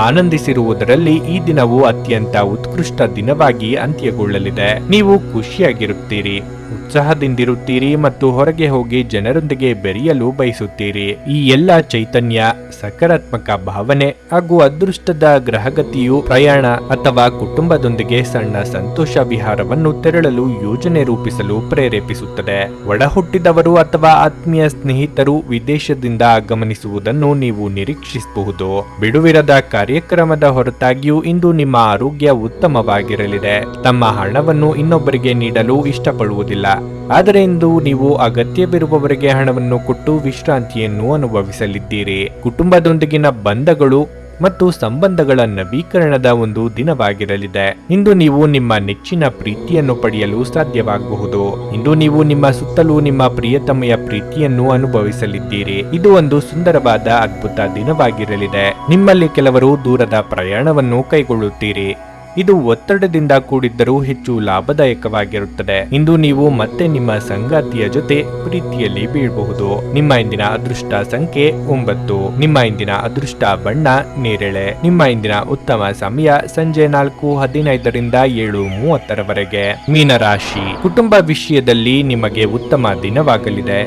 ಆನಂದಿಸಿರುವುದರಲ್ಲಿ ಈ ದಿನವು ಅತ್ಯಂತ ಉತ್ಕೃಷ್ಟ ದಿನವಾಗಿ ಅಂತ್ಯಗೊಳ್ಳಲಿದೆ. ನೀವು ಖುಷಿಯಾಗಿರುತ್ತೀರಿ, ಉತ್ಸಾಹದಿಂದಿರುತ್ತೀರಿ ಮತ್ತು ಹೊರಗೆ ಹೋಗಿ ಜನರೊಂದಿಗೆ ಬೆರೆಯಲು ಬಯಸುತ್ತೀರಿ. ಈ ಎಲ್ಲ ಚೈತನ್ಯ, ಸಕಾರಾತ್ಮಕ ಭಾವನೆ ಹಾಗೂ ಅದೃಷ್ಟದ ಗ್ರಹಗತಿಯು ಪ್ರಯಾಣ ಅಥವಾ ಕುಟುಂಬದೊಂದಿಗೆ ಸಣ್ಣ ಸಂತೋಷ ವಿಹಾರವನ್ನು ತೆರಳಲು ಯೋಜನೆ ರೂಪಿಸಲು ಪ್ರೇರೇಪಿಸುತ್ತದೆ. ಒಡಹುಟ್ಟಿದವರು ಅಥವಾ ಆತ್ಮೀಯ ಸ್ನೇಹಿತರು ವಿದೇಶದಿಂದ ಆಗಮನಿಸುವುದನ್ನು ನೀವು ನಿರೀಕ್ಷಿಸಬಹುದು. ಬಿಡುವಿರದ ಕಾರ್ಯಕ್ರಮದ ಹೊರತಾಗಿಯೂ ಇಂದು ನಿಮ್ಮ ಆರೋಗ್ಯ ಉತ್ತಮವಾಗಿರಲಿದೆ. ತಮ್ಮ ಹಣವನ್ನು ಇನ್ನೊಬ್ಬರಿಗೆ ನೀಡಲು ಇಷ್ಟಪಡುವುದಿಲ್ಲ, ಆದರೆ ಇಂದು ನೀವು ಅಗತ್ಯವಿರುವವರಿಗೆ ಹಣವನ್ನು ಕೊಟ್ಟು ವಿಶ್ರಾಂತಿಯನ್ನು ಅನುಭವಿಸಲಿದ್ದೀರಿ. ಕುಟುಂಬದೊಂದಿಗಿನ ಬಂಧಗಳು ಮತ್ತು ಸಂಬಂಧಗಳ ನವೀಕರಣದ ಒಂದು ದಿನವಾಗಿರಲಿದೆ. ಇಂದು ನೀವು ನಿಮ್ಮ ನೆಚ್ಚಿನ ಪ್ರೀತಿಯನ್ನು ಪಡೆಯಲು ಸಾಧ್ಯವಾಗಬಹುದು. ಇಂದು ನೀವು ನಿಮ್ಮ ಸುತ್ತಲೂ ನಿಮ್ಮ ಪ್ರಿಯತಮೆಯ ಪ್ರೀತಿಯನ್ನು ಅನುಭವಿಸಲಿದ್ದೀರಿ. ಇದು ಒಂದು ಸುಂದರವಾದ ಅದ್ಭುತ ದಿನವಾಗಿರಲಿದೆ. ನಿಮ್ಮಲ್ಲಿ ಕೆಲವರು ದೂರದ ಪ್ರಯಾಣವನ್ನು ಕೈಗೊಳ್ಳುತ್ತೀರಿ. ಇದು ಒತ್ತಡದಿಂದ ಕೂಡಿದ್ದರೂ ಹೆಚ್ಚು ಲಾಭದಾಯಕವಾಗಿರುತ್ತದೆ. ಇಂದು ನೀವು ಮತ್ತೆ ನಿಮ್ಮ ಸಂಗಾತಿಯ ಜೊತೆ ಪ್ರೀತಿಯಲ್ಲಿ ಬೀಳಬಹುದು. ನಿಮ್ಮ ಇಂದಿನ ಅದೃಷ್ಟ ಸಂಖ್ಯೆ 9. ನಿಮ್ಮ ಇಂದಿನ ಅದೃಷ್ಟ ಬಣ್ಣ ನೇರಳೆ. ನಿಮ್ಮ ಇಂದಿನ ಉತ್ತಮ ಸಮಯ ಸಂಜೆ 4:15ರಿಂದ 7:30ರವರೆಗೆ. ಮೀನರಾಶಿ, ಕುಟುಂಬ ವಿಷಯದಲ್ಲಿ ನಿಮಗೆ ಉತ್ತಮ ದಿನವಾಗಲಿದೆ.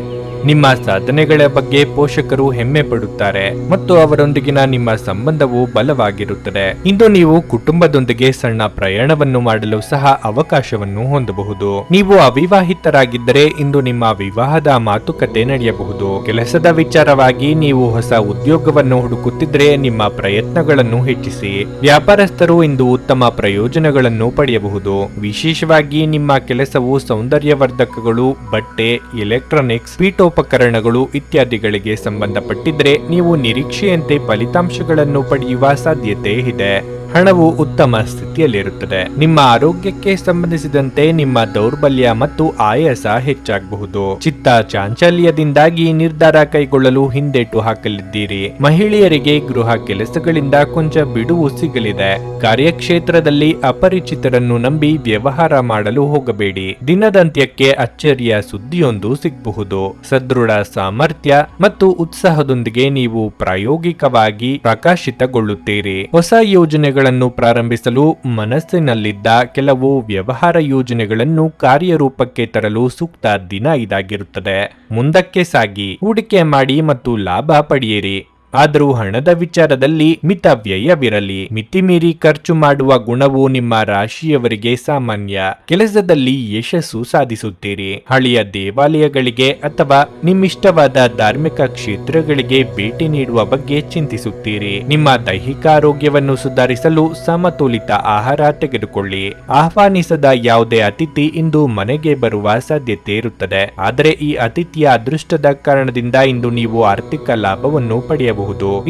ನಿಮ್ಮ ಸಾಧನೆಗಳ ಬಗ್ಗೆ ಪೋಷಕರು ಹೆಮ್ಮೆ ಪಡುತ್ತಾರೆ ಮತ್ತು ಅವರೊಂದಿಗಿನ ನಿಮ್ಮ ಸಂಬಂಧವು ಬಲವಾಗಿರುತ್ತದೆ. ಇಂದು ನೀವು ಕುಟುಂಬದೊಂದಿಗೆ ಸಣ್ಣ ಪ್ರಯಾಣವನ್ನು ಮಾಡಲು ಸಹ ಅವಕಾಶವನ್ನು ಹೊಂದಬಹುದು. ನೀವು ಅವಿವಾಹಿತರಾಗಿದ್ದರೆ ಇಂದು ನಿಮ್ಮ ವಿವಾಹದ ಮಾತುಕತೆ ನಡೆಯಬಹುದು. ಕೆಲಸದ ವಿಚಾರವಾಗಿ ನೀವು ಹೊಸ ಉದ್ಯೋಗವನ್ನು ಹುಡುಕುತ್ತಿದ್ರೆ ನಿಮ್ಮ ಪ್ರಯತ್ನಗಳನ್ನು ಹೆಚ್ಚಿಸಿ. ವ್ಯಾಪಾರಸ್ಥರು ಇಂದು ಉತ್ತಮ ಪ್ರಯೋಜನಗಳನ್ನು ಪಡೆಯಬಹುದು. ವಿಶೇಷವಾಗಿ ನಿಮ್ಮ ಕೆಲಸವು ಸೌಂದರ್ಯವರ್ಧಕಗಳು, ಬಟ್ಟೆ, ಎಲೆಕ್ಟ್ರಾನಿಕ್ಸ್, ಪೀಠೋಪಕರಣಗಳು ಇತ್ಯಾದಿಗಳಿಗೆ ಸಂಬಂಧಪಟ್ಟಿದ್ರೆ ನೀವು ನಿರೀಕ್ಷೆಯಂತೆ ಫಲಿತಾಂಶಗಳನ್ನು ಪಡೆಯುವ ಸಾಧ್ಯತೆ ಇದೆ. ಹಣವು ಉತ್ತಮ ಸ್ಥಿತಿಯಲ್ಲಿರುತ್ತದೆ. ನಿಮ್ಮ ಆರೋಗ್ಯಕ್ಕೆ ಸಂಬಂಧಿಸಿದಂತೆ ನಿಮ್ಮ ದೌರ್ಬಲ್ಯ ಮತ್ತು ಆಯಾಸ ಹೆಚ್ಚಾಗಬಹುದು. ಚಿತ್ತ ಚಾಂಚಲ್ಯದಿಂದಾಗಿ ನಿರ್ಧಾರ ಕೈಗೊಳ್ಳಲು ಹಿಂದೇಟು ಹಾಕಲಿದ್ದೀರಿ. ಮಹಿಳೆಯರಿಗೆ ಗೃಹ ಕೆಲಸಗಳಿಂದ ಕೊಂಚ ಬಿಡುವು ಸಿಗಲಿದೆ. ಕಾರ್ಯಕ್ಷೇತ್ರದಲ್ಲಿ ಅಪರಿಚಿತರನ್ನು ನಂಬಿ ವ್ಯವಹಾರ ಮಾಡಲು ಹೋಗಬೇಡಿ. ದಿನದಂತ್ಯಕ್ಕೆ ಅಚ್ಚರಿಯ ಸುದ್ದಿಯೊಂದು ಸಿಗಬಹುದು. ಸದೃಢ ಸಾಮರ್ಥ್ಯ ಮತ್ತು ಉತ್ಸಾಹದೊಂದಿಗೆ ನೀವು ಪ್ರಾಯೋಗಿಕವಾಗಿ ಪ್ರಕಾಶಿತಗೊಳ್ಳುತ್ತೀರಿ. ಹೊಸ ಯೋಜನೆಗಳು ಪ್ರಾರಂಭಿಸಲು ಮನಸ್ಸಿನಲ್ಲಿದ್ದ ಕೆಲವು ವ್ಯವಹಾರ ಯೋಜನೆಗಳನ್ನು ಕಾರ್ಯರೂಪಕ್ಕೆ ತರಲು ಸೂಕ್ತ ದಿನ ಇದಾಗಿರುತ್ತದೆ. ಮುಂದಕ್ಕೆ ಸಾಗಿ ಹೂಡಿಕೆ ಮಾಡಿ ಮತ್ತು ಲಾಭ ಪಡೆಯಿರಿ. ಆದರೂ ಹಣದ ವಿಚಾರದಲ್ಲಿ ಮಿತ ವ್ಯಯವಿರಲಿ. ಮಿತಿಮೀರಿ ಖರ್ಚು ಮಾಡುವ ಗುಣವು ನಿಮ್ಮ ರಾಶಿಯವರಿಗೆ ಸಾಮಾನ್ಯ. ಕೆಲಸದಲ್ಲಿ ಯಶಸ್ಸು ಸಾಧಿಸುತ್ತೀರಿ. ಹಳೆಯ ದೇವಾಲಯಗಳಿಗೆ ಅಥವಾ ನಿಮ್ಮಿಷ್ಟವಾದ ಧಾರ್ಮಿಕ ಕ್ಷೇತ್ರಗಳಿಗೆ ಭೇಟಿ ನೀಡುವ ಬಗ್ಗೆ ಚಿಂತಿಸುತ್ತೀರಿ. ನಿಮ್ಮ ದೈಹಿಕ ಆರೋಗ್ಯವನ್ನು ಸುಧಾರಿಸಲು ಸಮತೋಲಿತ ಆಹಾರ ತೆಗೆದುಕೊಳ್ಳಿ. ಆಹ್ವಾನಿಸದ ಯಾವುದೇ ಅತಿಥಿ ಇಂದು ಮನೆಗೆ ಬರುವ ಸಾಧ್ಯತೆ ಇರುತ್ತದೆ. ಆದರೆ ಈ ಅತಿಥಿಯ ಅದೃಷ್ಟದ ಕಾರಣದಿಂದ ಇಂದು ನೀವು ಆರ್ಥಿಕ ಲಾಭವನ್ನು ಪಡೆಯಬಹುದು.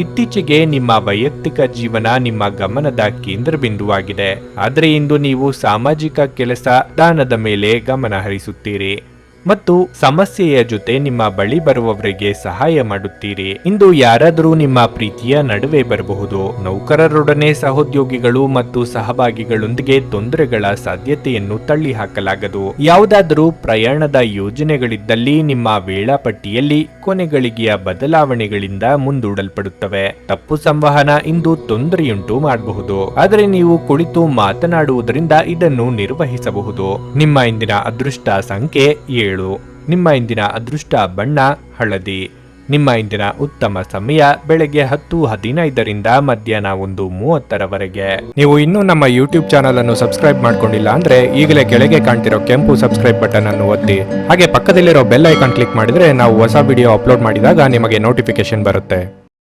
ಇತ್ತೀಚೆಗೆ ನಿಮ್ಮ ವೈಯಕ್ತಿಕ ಜೀವನ ನಿಮ್ಮ ಗಮನದ ಕೇಂದ್ರ ಬಿಂದುವಾಗಿದೆ. ಆದರೆ ಇಂದು ನೀವು ಸಾಮಾಜಿಕ ಕೆಲಸ, ದಾನದ ಮೇಲೆ ಗಮನ ಹರಿಸುತ್ತೀರಿ ಮತ್ತು ಸಮಸ್ಯೆಯ ಜೊತೆ ನಿಮ್ಮ ಬಳಿ ಬರುವವರಿಗೆ ಸಹಾಯ ಮಾಡುತ್ತೀರಿ. ಇಂದು ಯಾರಾದರೂ ನಿಮ್ಮ ಪ್ರೀತಿಯ ನಡುವೆ ಬರಬಹುದು. ನೌಕರರೊಡನೆ ಸಹೋದ್ಯೋಗಿಗಳು ಮತ್ತು ಸಹಭಾಗಿಗಳೊಂದಿಗೆ ತೊಂದರೆಗಳ ಸಾಧ್ಯತೆಯನ್ನು ತಳ್ಳಿ ಹಾಕಲಾಗದು. ಯಾವುದಾದರೂ ಪ್ರಯಾಣದ ಯೋಜನೆಗಳಿದ್ದಲ್ಲಿ ನಿಮ್ಮ ವೇಳಾಪಟ್ಟಿಯಲ್ಲಿ ಕೊನೆಗಳಿಗೆಯ ಬದಲಾವಣೆಗಳಿಂದ ಮುಂದೂಡಲ್ಪಡುತ್ತವೆ. ತಪ್ಪು ಸಂವಹನ ಇಂದು ತೊಂದರೆಯುಂಟು ಮಾಡಬಹುದು. ಆದರೆ ನೀವು ಕುಳಿತು ಮಾತನಾಡುವುದರಿಂದ ಇದನ್ನು ನಿರ್ವಹಿಸಬಹುದು. ನಿಮ್ಮ ಇಂದಿನ ಅದೃಷ್ಟ ಸಂಖ್ಯೆ 7. ನಿಮ್ಮ ಇಂದಿನ ಅದೃಷ್ಟ ಬಣ್ಣ ಹಳದಿ. ನಿಮ್ಮ ಇಂದಿನ ಉತ್ತಮ ಸಮಯ ಬೆಳಗ್ಗೆ 10:15ರಿಂದ ಮಧ್ಯಾಹ್ನ 1:30ರವರೆಗೆ. ನೀವು ಇನ್ನೂ ನಮ್ಮ ಯೂಟ್ಯೂಬ್ ಚಾನಲ್ ಅನ್ನು ಸಬ್ಸ್ಕ್ರೈಬ್ ಮಾಡ್ಕೊಂಡಿಲ್ಲ ಅಂದ್ರೆ ಈಗಲೇ ಕೆಳಗೆ ಕಾಣ್ತಿರೋ ಕೆಂಪು ಸಬ್ಸ್ಕ್ರೈಬ್ ಬಟನ್ ಅನ್ನು ಒತ್ತಿ. ಹಾಗೆ ಪಕ್ಕದಲ್ಲಿರೋ ಬೆಲ್ ಐಕಾನ್ ಕ್ಲಿಕ್ ಮಾಡಿದ್ರೆ ನಾವು ಹೊಸ ವಿಡಿಯೋ ಅಪ್ಲೋಡ್ ಮಾಡಿದಾಗ ನಿಮಗೆ ನೋಟಿಫಿಕೇಶನ್ ಬರುತ್ತೆ.